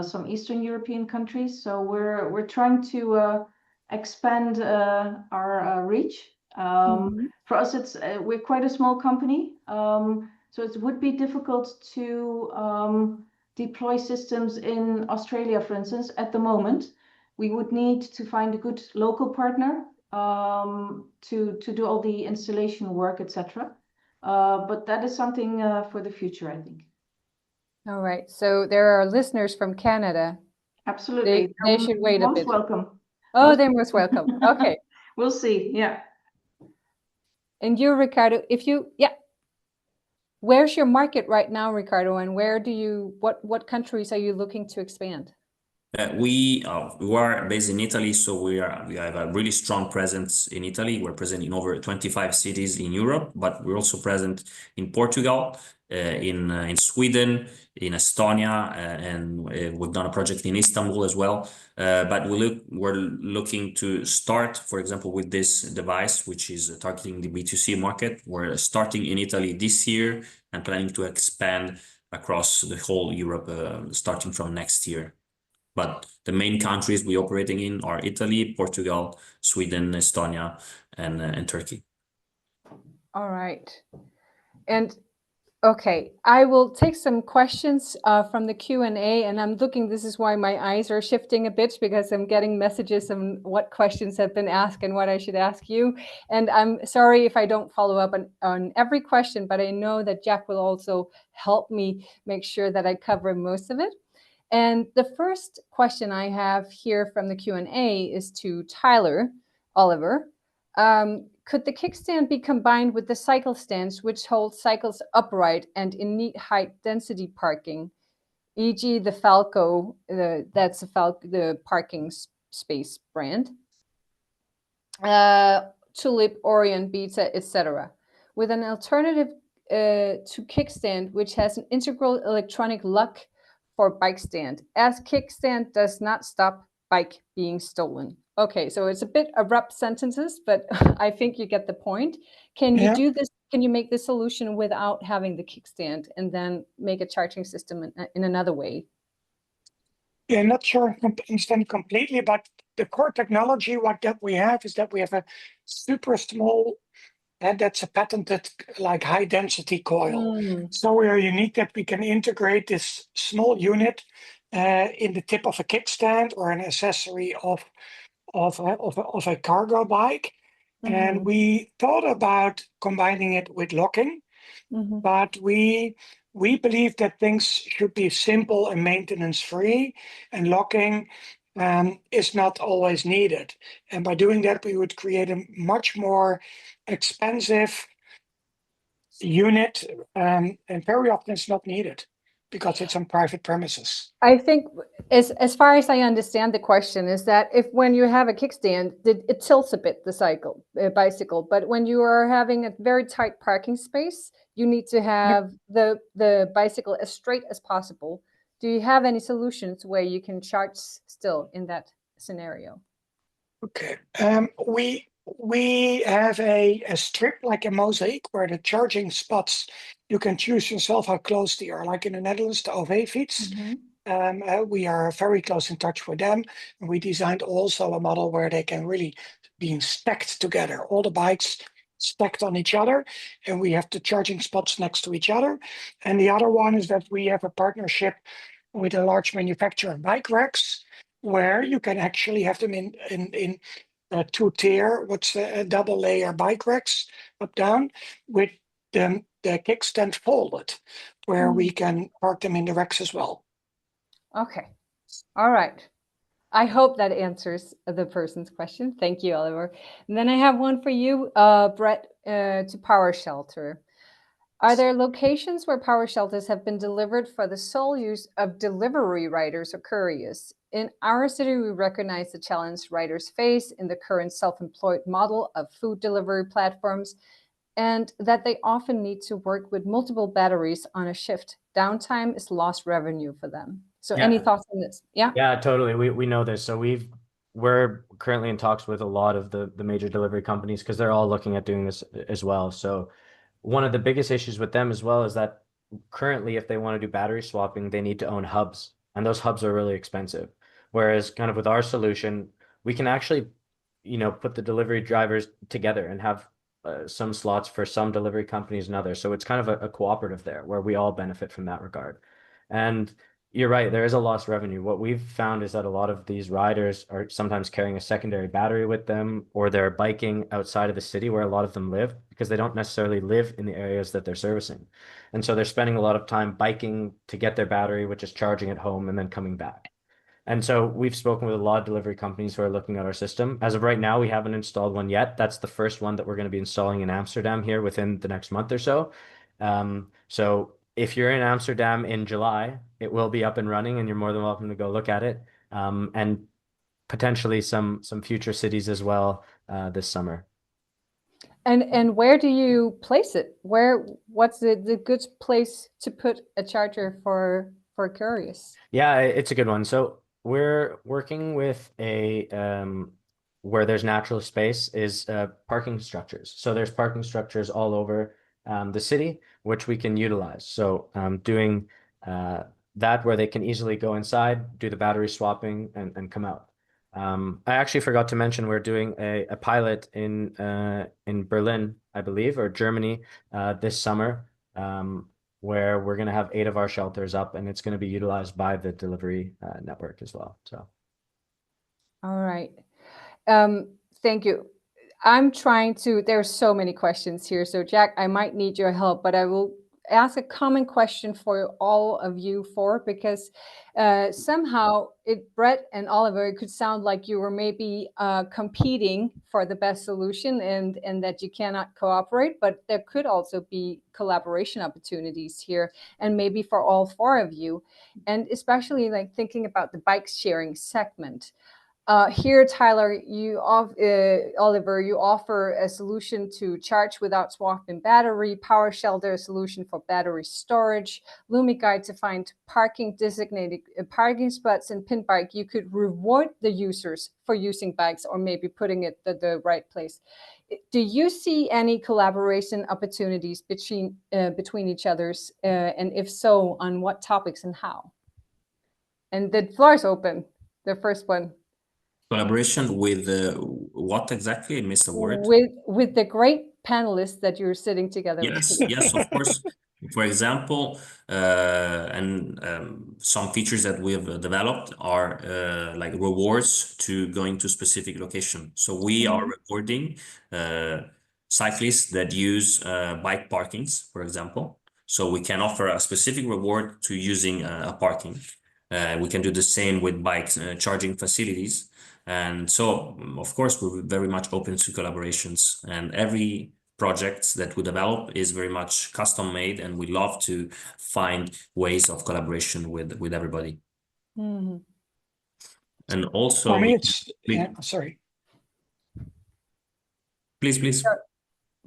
some Eastern European countries. So we're trying to expand our reach. For us, it's we're quite a small company, so it would be difficult to deploy systems in Australia, for instance, at the moment. We would need to find a good local partner to do all the installation work, etc. But that is something for the future, I think. All right. So there are listeners from Canada. Absolutely. They should wait a bit. Welcome. Oh, they're most welcome. Okay. We'll see. Yeah. And you, Riccardo, where's your market right now, Riccardo? And what countries are you looking to expand? We are based in Italy, so we have a really strong presence in Italy. We're present in over 25 cities in Europe, but we're also present in Portugal, in Sweden, in Estonia, and we've done a project in Istanbul as well. But we're looking to start, for example, with this device, which is targeting the B2C market. We're starting in Italy this year and planning to expand across the whole Europe, starting from next year. But the main countries we're operating in are Italy, Portugal, Sweden, Estonia, and Turkey. All right. And Okay, I will take some questions from the Q&A, and I'm looking, this is why my eyes are shifting a bit, because I'm getting messages on what questions have been asked and what I should ask you. And I'm sorry if I don't follow up on every question, but I know that Jack will also help me make sure that I cover most of it. And the first question I have here from the Q&A is to Tyler Oliver. Could the kickstand be combined with the cycle stands, which hold cycles upright and in neat height density parking, e.g. the Falco, that's the parking space brand, Tulip, Orion, Beta, etc., with an alternative to kickstand, which has an integral electronic lock for bike stand, as kickstand does not stop bike being stolen. Okay, so it's a bit abrupt sentences, but I think you get the point. Can you do this? Can you make the solution without having the kickstand and then make a charging system in another way? Yeah, not sure I understand completely, but the core technology, that we have is that we have a super small, and that's a patented like high density coil. So we are unique that we can integrate this small unit in the tip of a kickstand or an accessory of a cargo bike. And we thought about combining it with locking, but we believe that things should be simple and maintenance free, and locking is not always needed. And by doing that, we would create a much more expensive unit, and very often it's not needed because it's on private premises. I think, as far as I understand the question, is that if when you have a kickstand, it tilts a bit the bicycle, but when you are having a very tight parking space, you need to have the bicycle as straight as possible. Do you have any solutions where you can charge still in that scenario? Okay. We have a strip, like a mosaic, where the charging spots, you can choose yourself how close they are. Like in the Netherlands, the OV fiets, we are very close in touch with them. And we designed also a model where they can really be stacked together, all the bikes stacked on each other, and we have the charging spots next to each other. And the other one is that we have a partnership with a large manufacturer of bike racks, where you can actually have them in two-tier, what's a double layer bike racks up down, with the kickstand folded, where we can park them in the racks as well. Okay. All right. I hope that answers the person's question. Thank you, Oliver. And then I have one for you, Brett, to PowerShelter. Are there locations where PowerShelters have been delivered for the sole use of delivery riders or couriers? In our city, we recognize the challenge riders face in the current self-employed model of food delivery platforms, and that they often need to work with multiple batteries on a shift. Downtime is lost revenue for them. So any thoughts on this? Yeah. Yeah, totally. We know this. So we're currently in talks with a lot of the major delivery companies, because they're all looking at doing this as well. So one of the biggest issues with them as well is that currently, if they want to do battery swapping, they need to own hubs, and those hubs are really expensive. Whereas kind of with our solution, we can actually, put the delivery drivers together and have some slots for some delivery companies and others. So it's kind of a cooperative there where we all benefit from that regard. And you're right, there is a lost revenue. What we've found is that a lot of these riders are sometimes carrying a secondary battery with them, or they're biking outside of the city where a lot of them live, because they don't necessarily live in the areas that they're servicing. And so they're spending a lot of time biking to get their battery, which is charging at home and then coming back. And so we've spoken with a lot of delivery companies who are looking at our system. As of right now, we haven't installed one yet. That's the first one that we're going to be installing in Amsterdam here within the next month or so. So if you're in Amsterdam in July, it will be up and running, and you're more than welcome to go look at it, and potentially some future cities as well this summer. And where do you place it? What's the good place to put a charger for couriers? Yeah, it's a good one. So we're working with a where there's natural space is parking structures. So there's parking structures all over the city, which we can utilize. So doing that where they can easily go inside, do the battery swapping, and come out. I actually forgot to mention we're doing a pilot in Berlin, I believe, or Germany this summer, where we're going to have 8 of our shelters up, and it's going to be utilized by the delivery network as well. So, all right. Thank you. I'm trying to, there's so many questions here. So Jack, I might need your help, but I will ask a common question for all of you because somehow Brett and Oliver, it could sound like you were maybe competing for the best solution and that you cannot cooperate, but there could also be collaboration opportunities here, and maybe for all 4 of you, and especially like thinking about the bike sharing segment. Here, Tyler, Oliver, you offer a solution to charge without swapping battery, PowerShelter, a solution for battery storage, LumiGuide to find designated parking spots, and Pinbike, you could reward the users for using bikes or maybe putting it the right place. Do you see any collaboration opportunities between each others? And if so, on what topics and how? And the floor is open, the first one. Collaboration with what exactly? I missed the word. With the great panelists that you're sitting together with. Yes, of course. For example, some features that we have developed are like rewards to going to specific location. So we are rewarding cyclists that use bike parkings, for example. So we can offer a specific reward to using a parking. We can do the same with bike charging facilities. And so, of course, we're very much open to collaborations, and every project that we develop is very much custom made, and we love to find ways of collaboration with everybody. Mm-hmm. And also, for me, it's sorry. Please.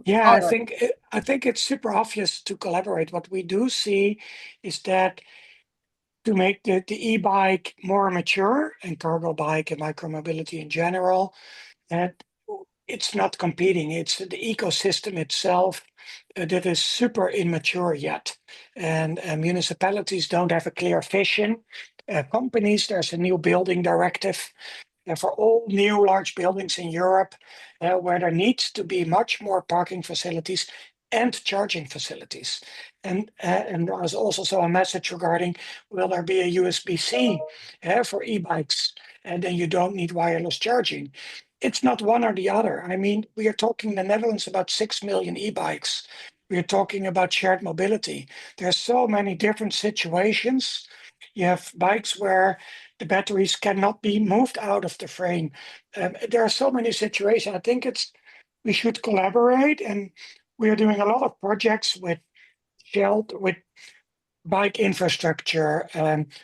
Yeah, I think it's super obvious to collaborate. What we do see is that to make the e-bike more mature, and cargo bike and micromobility in general, and it's not competing. It's the ecosystem itself that is super immature yet, and municipalities don't have a clear vision. Companies, there's a new building directive for all new large buildings in Europe, where there needs to be much more parking facilities and charging facilities. And there was also a message regarding, will there be a USB-C for e-bikes? And then you don't need wireless charging. It's not one or the other. I mean, we are talking in the Netherlands about 6 million e-bikes. We are talking about shared mobility. There's so many different situations. You have bikes where the batteries cannot be moved out of the frame. There are so many situations. I think we should collaborate, and we are doing a lot of projects with bike infrastructure,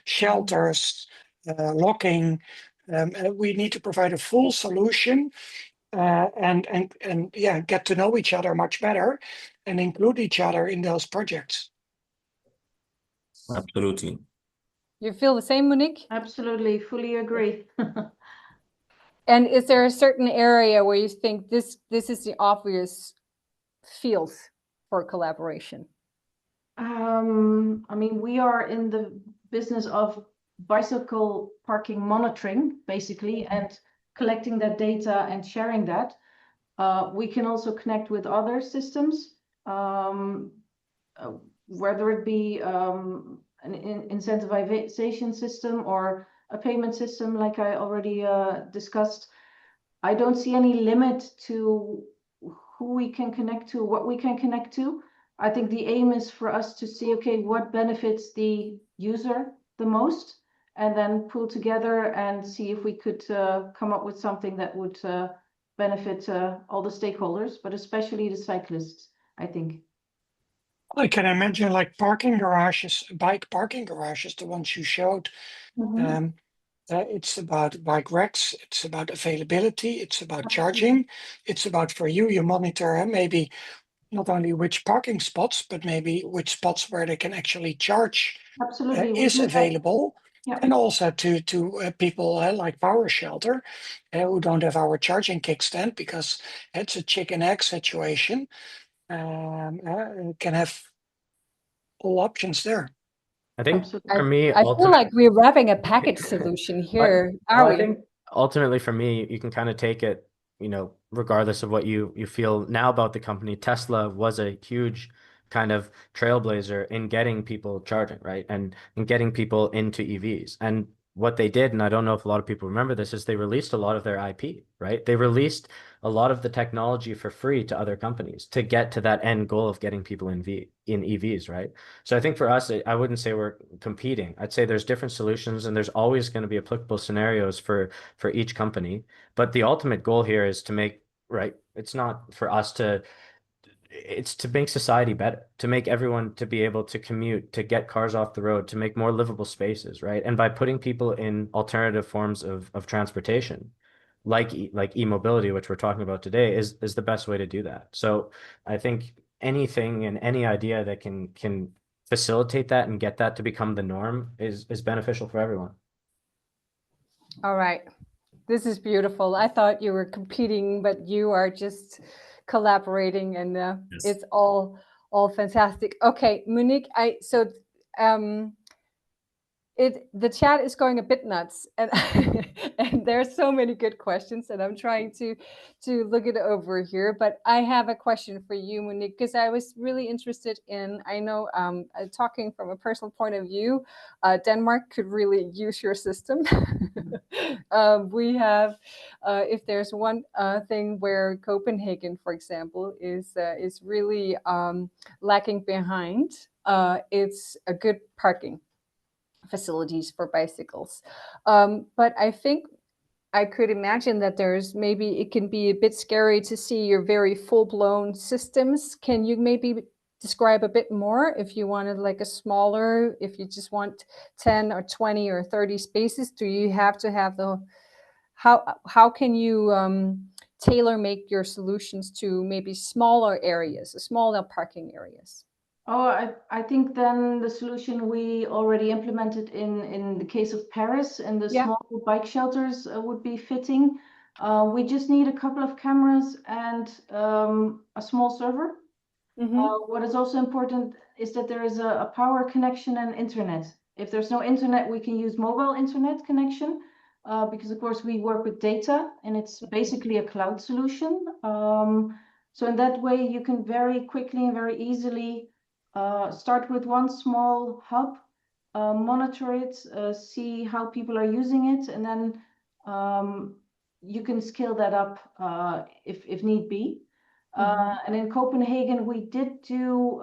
shelters, locking. We need to provide a full solution, and get to know each other much better and include each other in those projects. Absolutely. You feel the same, Monique? Absolutely, fully agree. And is there a certain area where you think this is the obvious field for collaboration? I mean, we are in the business of bicycle parking monitoring, basically, and collecting that data and sharing that. We can also connect with other systems, whether it be an incentivization system or a payment system, like I already discussed. I don't see any limit to who we can connect to, what we can connect to. I think the aim is for us to see, okay, what benefits the user the most, and then pull together and see if we could come up with something that would benefit all the stakeholders, but especially the cyclists, I think. I can imagine like parking garages, bike parking garages, the ones you showed. It's about bike racks, it's about availability, it's about charging, it's about for you monitor maybe not only which parking spots, but maybe which spots where they can actually charge is available. Yeah. And also to people like PowerShelter who don't have our charging kickstand because it's a chicken egg situation. Can have all options there. I think Absolutely. for me, I feel like we're wrapping a package solution here, are we? I think ultimately for me, you can kind of take it, regardless of what you feel now about the company. Tesla was a huge kind of trailblazer in getting people charging, right? And getting people into EVs. And what they did, and I don't know if a lot of people remember this, is they released a lot of their IP, right? They released a lot of the technology for free to other companies to get to that end goal of getting people in EVs, right? So I think for us, I wouldn't say we're competing. I'd say there's different solutions, and there's always going to be applicable scenarios for each company. But the ultimate goal here is to make, right? It's not for us to, it's to make society better, to make everyone to be able to commute, to get cars off the road, to make more livable spaces, right? And by putting people in alternative forms of transportation, like e-mobility, which we're talking about today, is the best way to do that. So I think anything and any idea that can facilitate that and get that to become the norm is beneficial for everyone. All right. This is beautiful. I thought you were competing, but you are just collaborating, and Yes. it's all fantastic. Okay, Monique, the chat is going a bit nuts, and and there's so many good questions, and I'm trying to look it over here. But I have a question for you, Monique, because I was really interested in. I know, talking from a personal point of view, Denmark could really use your system. We have, if there's one thing where Copenhagen, for example, is really lacking behind, it's a good parking facilities for bicycles. But I think I could imagine that it can be a bit scary to see your very full-blown systems. Can you maybe describe a bit more if you wanted like a smaller, if you just want 10 or 20 or 30 spaces? Do you have to have how can you tailor make your solutions to maybe smaller areas, smaller parking areas? Oh, I think then the solution we already implemented in the case of Paris and the Yeah. small bike shelters would be fitting. We just need a couple of cameras and a small server. What is also important is that there is a power connection and internet. If there's no internet, we can use mobile internet connection because, of course, we work with data and it's basically a cloud solution. So in that way, you can very quickly and very easily start with one small hub, monitor it, see how people are using it, and then you can scale that up if need be. And in Copenhagen, we did do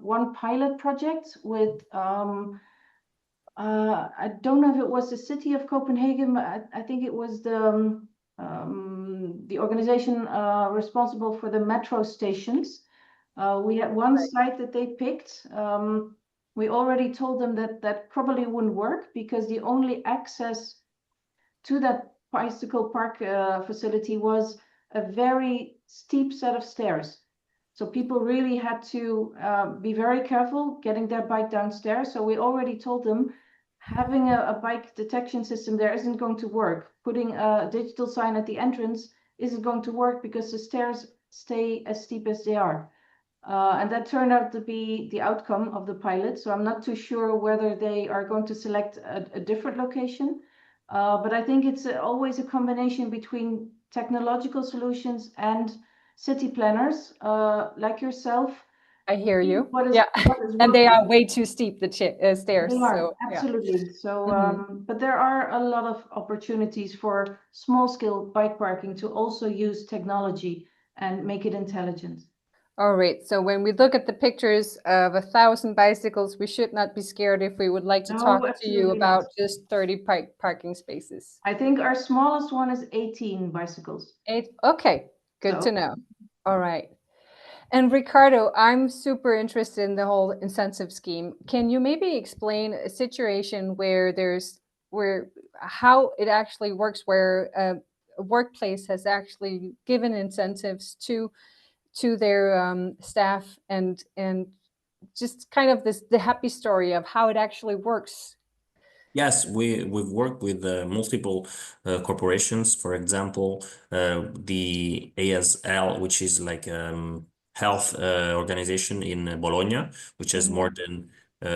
one pilot project with, I don't know if it was the city of Copenhagen, but I think it was the organization responsible for the metro stations. We had one site that they picked. We already told them that probably wouldn't work because the only access to that bicycle park facility was a very steep set of stairs. So people really had to be very careful getting their bike downstairs. So we already told them having a bike detection system there isn't going to work. Putting a digital sign at the entrance isn't going to work because the stairs stay as steep as they are. And that turned out to be the outcome of the pilot. So I'm not too sure whether they are going to select a different location. But I think it's always a combination between technological solutions and city planners like yourself. I hear you. What is And they are way too steep, the stairs. They are, so, absolutely. Yeah. So, but there are a lot of opportunities for small-scale bike parking to also use technology and make it intelligent. All right. So when we look at the pictures of 1,000 bicycles, we should not be scared if we would like to talk to you about just 30 parking spaces. I think our smallest one is 18 bicycles. Okay. Good to know. All right. And Riccardo, I'm super interested in the whole incentive scheme. Can you maybe explain a situation where how it actually works, where a workplace has actually given incentives to their staff and just kind of the happy story of how it actually works? Yes, we've worked with multiple corporations. For example, the ASL, which is like health organization in Bologna, which has more than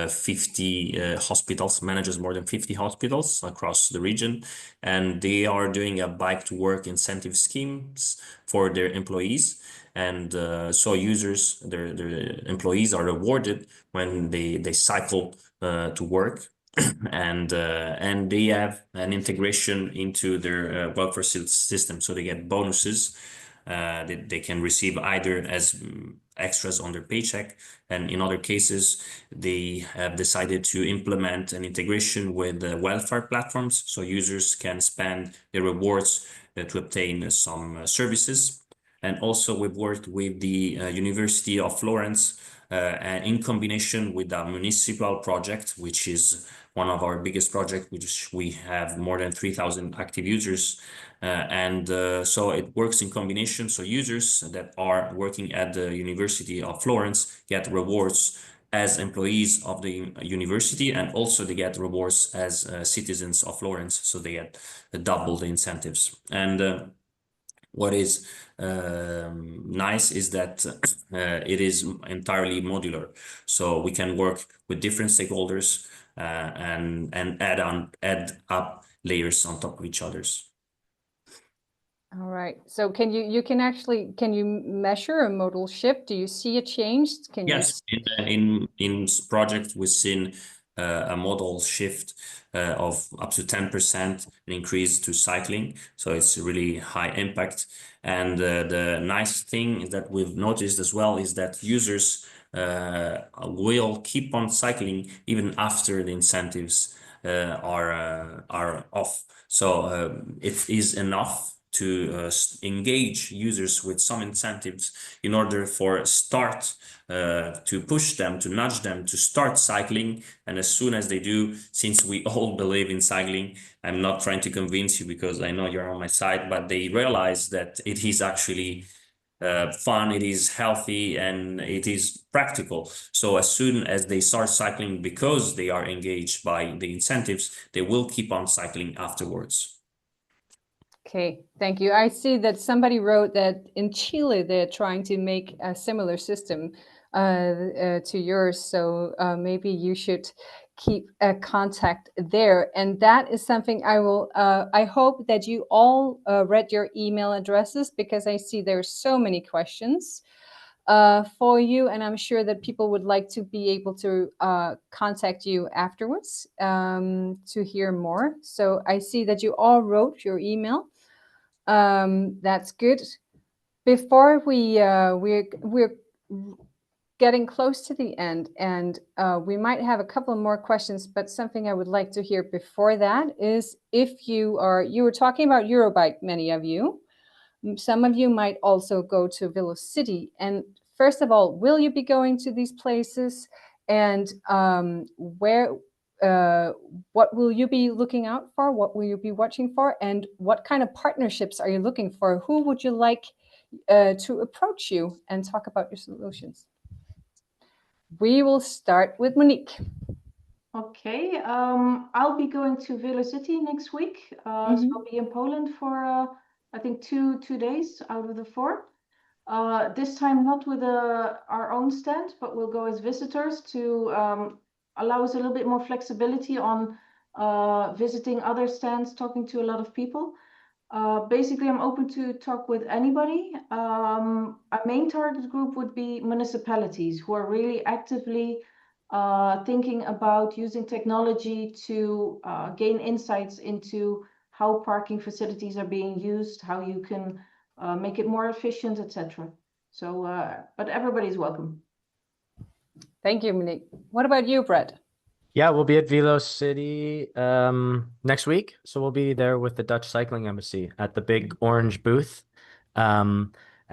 50 hospitals, manages more than 50 hospitals across the region, and they are doing a bike to work incentive schemes for their employees. and so users, their employees are rewarded when they cycle to work. And they have an integration into their welfare system, so they get bonuses that they can receive either as extras on their paycheck, and in other cases they have decided to implement an integration with welfare platforms, so users can spend their rewards to obtain some services. And also we've worked with the University of Florence and in combination with a municipal project, which is one of our biggest projects, which we have more than 3,000 active users. So it works in combination. So users that are working at the University of Florence get rewards as employees of the university, and also they get rewards as citizens of Florence. So they get double the incentives. And what is nice is that it is entirely modular, so we can work with different stakeholders and add up layers on top of each others. All right. So can you measure a modal shift? Do you see a change? Yes, in projects we've seen a modal shift of up to 10% an increase to cycling. So it's really high impact. And the nice thing is that we've noticed as well is that users will keep on cycling even after the incentives are off. So it is enough to engage users with some incentives in order for to push them, to nudge them to start cycling. And as soon as they do, since we all believe in cycling, I'm not trying to convince you because I know you're on my side, but they realize that it is actually fun, it is healthy, and it is practical. So as soon as they start cycling because they are engaged by the incentives, they will keep on cycling afterwards. Okay, thank you. I see that somebody wrote that in Chile they're trying to make a similar system to yours. So maybe you should keep contact there. And that is something I will. I hope that you all read your email addresses, because I see there's so many questions for you, and I'm sure that people would like to be able to contact you afterwards to hear more. So I see that you all wrote your email. That's good. Before we're getting close to the end, and we might have a couple more questions, but something I would like to hear before that is if you were talking about Eurobike, many of you. Some of you might also go to Velocity. And first of all, will you be going to these places? And what will you be looking out for? What will you be watching for? And what kind of partnerships are you looking for? Who would you like to approach you and talk about your solutions? We will start with Monique. Okay, I'll be going to Velocity next week. So I'll be in Poland for I think two days out of the 4. This time not with our own stand, but we'll go as visitors to allow us a little bit more flexibility on visiting other stands, talking to a lot of people. Basically, I'm open to talk with anybody. Our main target group would be municipalities who are really actively thinking about using technology to gain insights into how parking facilities are being used, how you can make it more efficient, etc. So, but everybody's welcome. Thank you, Monique. What about you, Brett? Yeah, we'll be at Velocity next week. So we'll be there with the Dutch Cycling Embassy at the big orange booth. And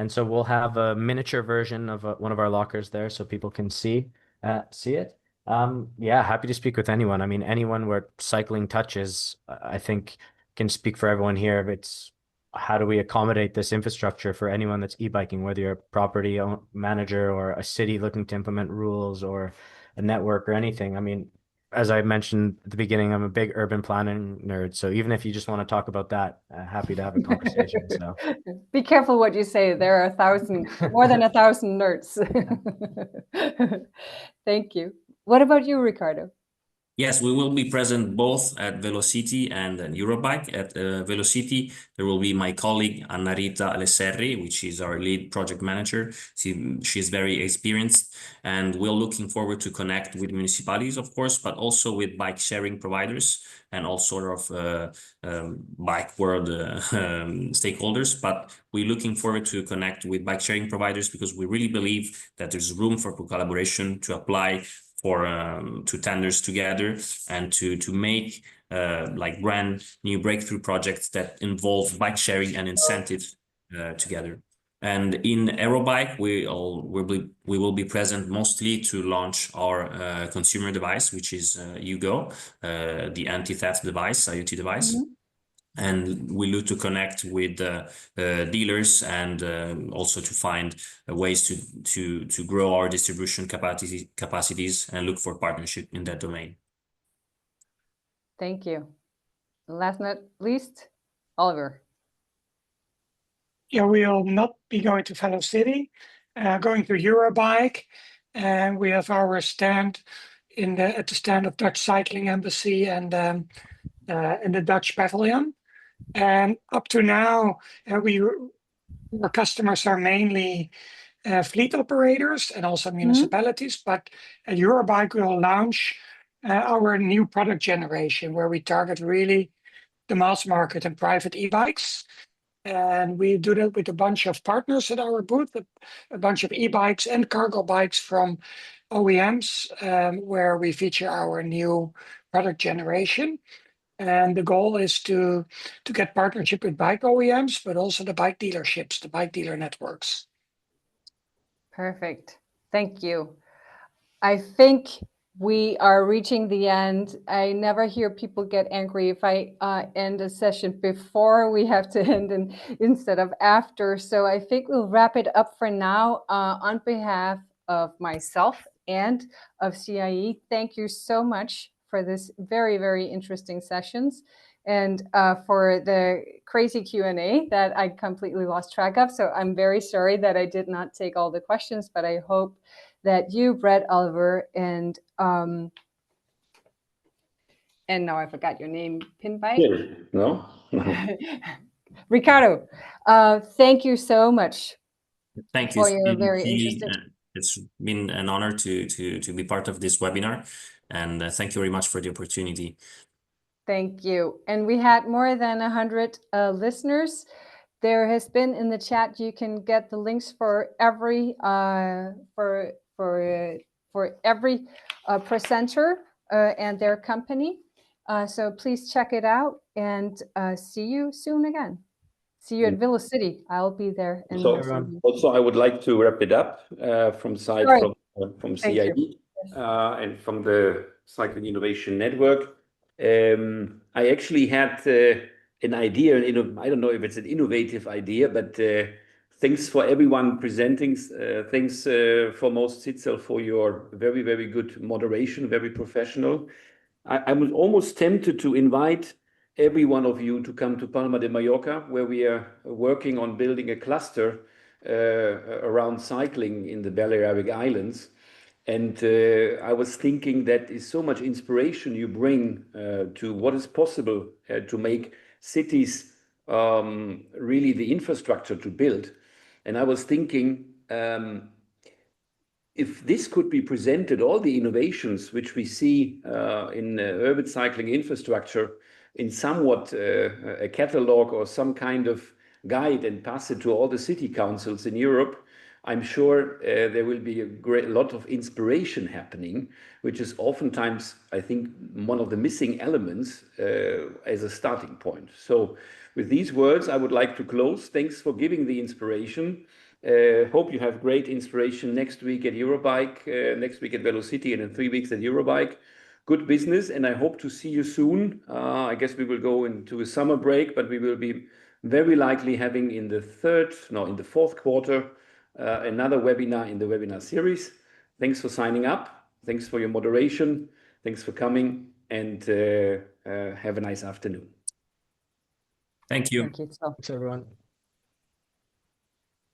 so we'll have a miniature version of one of our lockers there so people can see it. Yeah, happy to speak with anyone. I mean, anyone where cycling touches, I think can speak for everyone here. It's how do we accommodate this infrastructure for anyone that's e-biking, whether you're a property manager or a city looking to implement rules or a network or anything. I mean, as I mentioned at the beginning, I'm a big urban planning nerd. So even if you just want to talk about that, happy to have a conversation. So be careful what you say. There are more than 1,000 nerds. Thank you. What about you, Riccardo? Yes, we will be present both at Velocity and Eurobike. At Velocity, there will be my colleague Annarita Alesserri, which is our lead project manager. She's very experienced, and we're looking forward to connect with municipalities, of course, but also with bike sharing providers and all sort of bike world stakeholders. But we're looking forward to connect with bike sharing providers because we really believe that there's room for collaboration to apply for to tenders together and to make like brand new breakthrough projects that involve bike sharing and incentives together. And in Aerobike, we will be present mostly to launch our consumer device, which is Hugo, the anti-theft device, IoT device. Mm-hmm. And we look to connect with dealers and also to find ways to grow our distribution capacities and look for partnership in that domain. Thank you. Last but not least, Oliver. Yeah, we'll not be going to Velocity, going to Eurobike, and we have our stand at the stand of Dutch Cycling Embassy and in the Dutch Pavilion. And up to now, our customers are mainly fleet operators and also municipalities. But at Eurobike, we'll launch our new product generation where we target really the mass market and private e-bikes. And we do that with a bunch of partners at our booth, a bunch of e-bikes and cargo bikes from OEMs, where we feature our new product generation. And the goal is to get partnership with bike OEMs, but also the bike dealerships, the bike dealer networks. Perfect. Thank you. I think we are reaching the end. I never hear people get angry if I end a session before we have to end instead of after. So I think we'll wrap it up for now. On behalf of myself and of CIE, thank you so much for this very, very interesting sessions and for the crazy Q&A that I completely lost track of. So I'm very sorry that I did not take all the questions, but I hope that you, Brett, Oliver, and now I forgot your name, Pinbike? Yeah, no? Riccardo, thank you so much. Thank you. For your very interesting. It's been an honor to be part of this webinar, and thank you very much for the opportunity. Thank you. And we had more than 100 listeners. There has been in the chat, you can get the links for every for every presenter and their company. So please check it out and see you soon again. See you at Velocity. I'll be there. And Also, I would like to wrap it up from CIE and from the Cycling Innovation Network. I actually had an idea, I don't know if it's an innovative idea, but thanks for everyone presenting. Thanks foremost, Sidsel, for your very, very good moderation, very professional. I was almost tempted to invite every one of you to come to Palma de Mallorca, where we are working on building a cluster around cycling in the Balearic Islands. And I was thinking that is so much inspiration you bring to what is possible to make cities really the infrastructure to build. And I was thinking, if this could be presented, all the innovations which we see in urban cycling infrastructure in somewhat a catalog or some kind of guide and pass it to all the city councils in Europe, I'm sure there will be a lot of inspiration happening, which is oftentimes, I think, one of the missing elements as a starting point. So with these words, I would like to close. Thanks for giving the inspiration. Hope you have great inspiration next week at Eurobike, next week at Velocity, and in 3 weeks at Eurobike. Good business, and I hope to see you soon. I guess we will go into a summer break, but we will be very likely having in the fourth quarter, another webinar in the webinar series. Thanks for signing up. Thanks for your moderation. Thanks for coming, and have a nice afternoon. Thank you. Thank you. Thanks, everyone.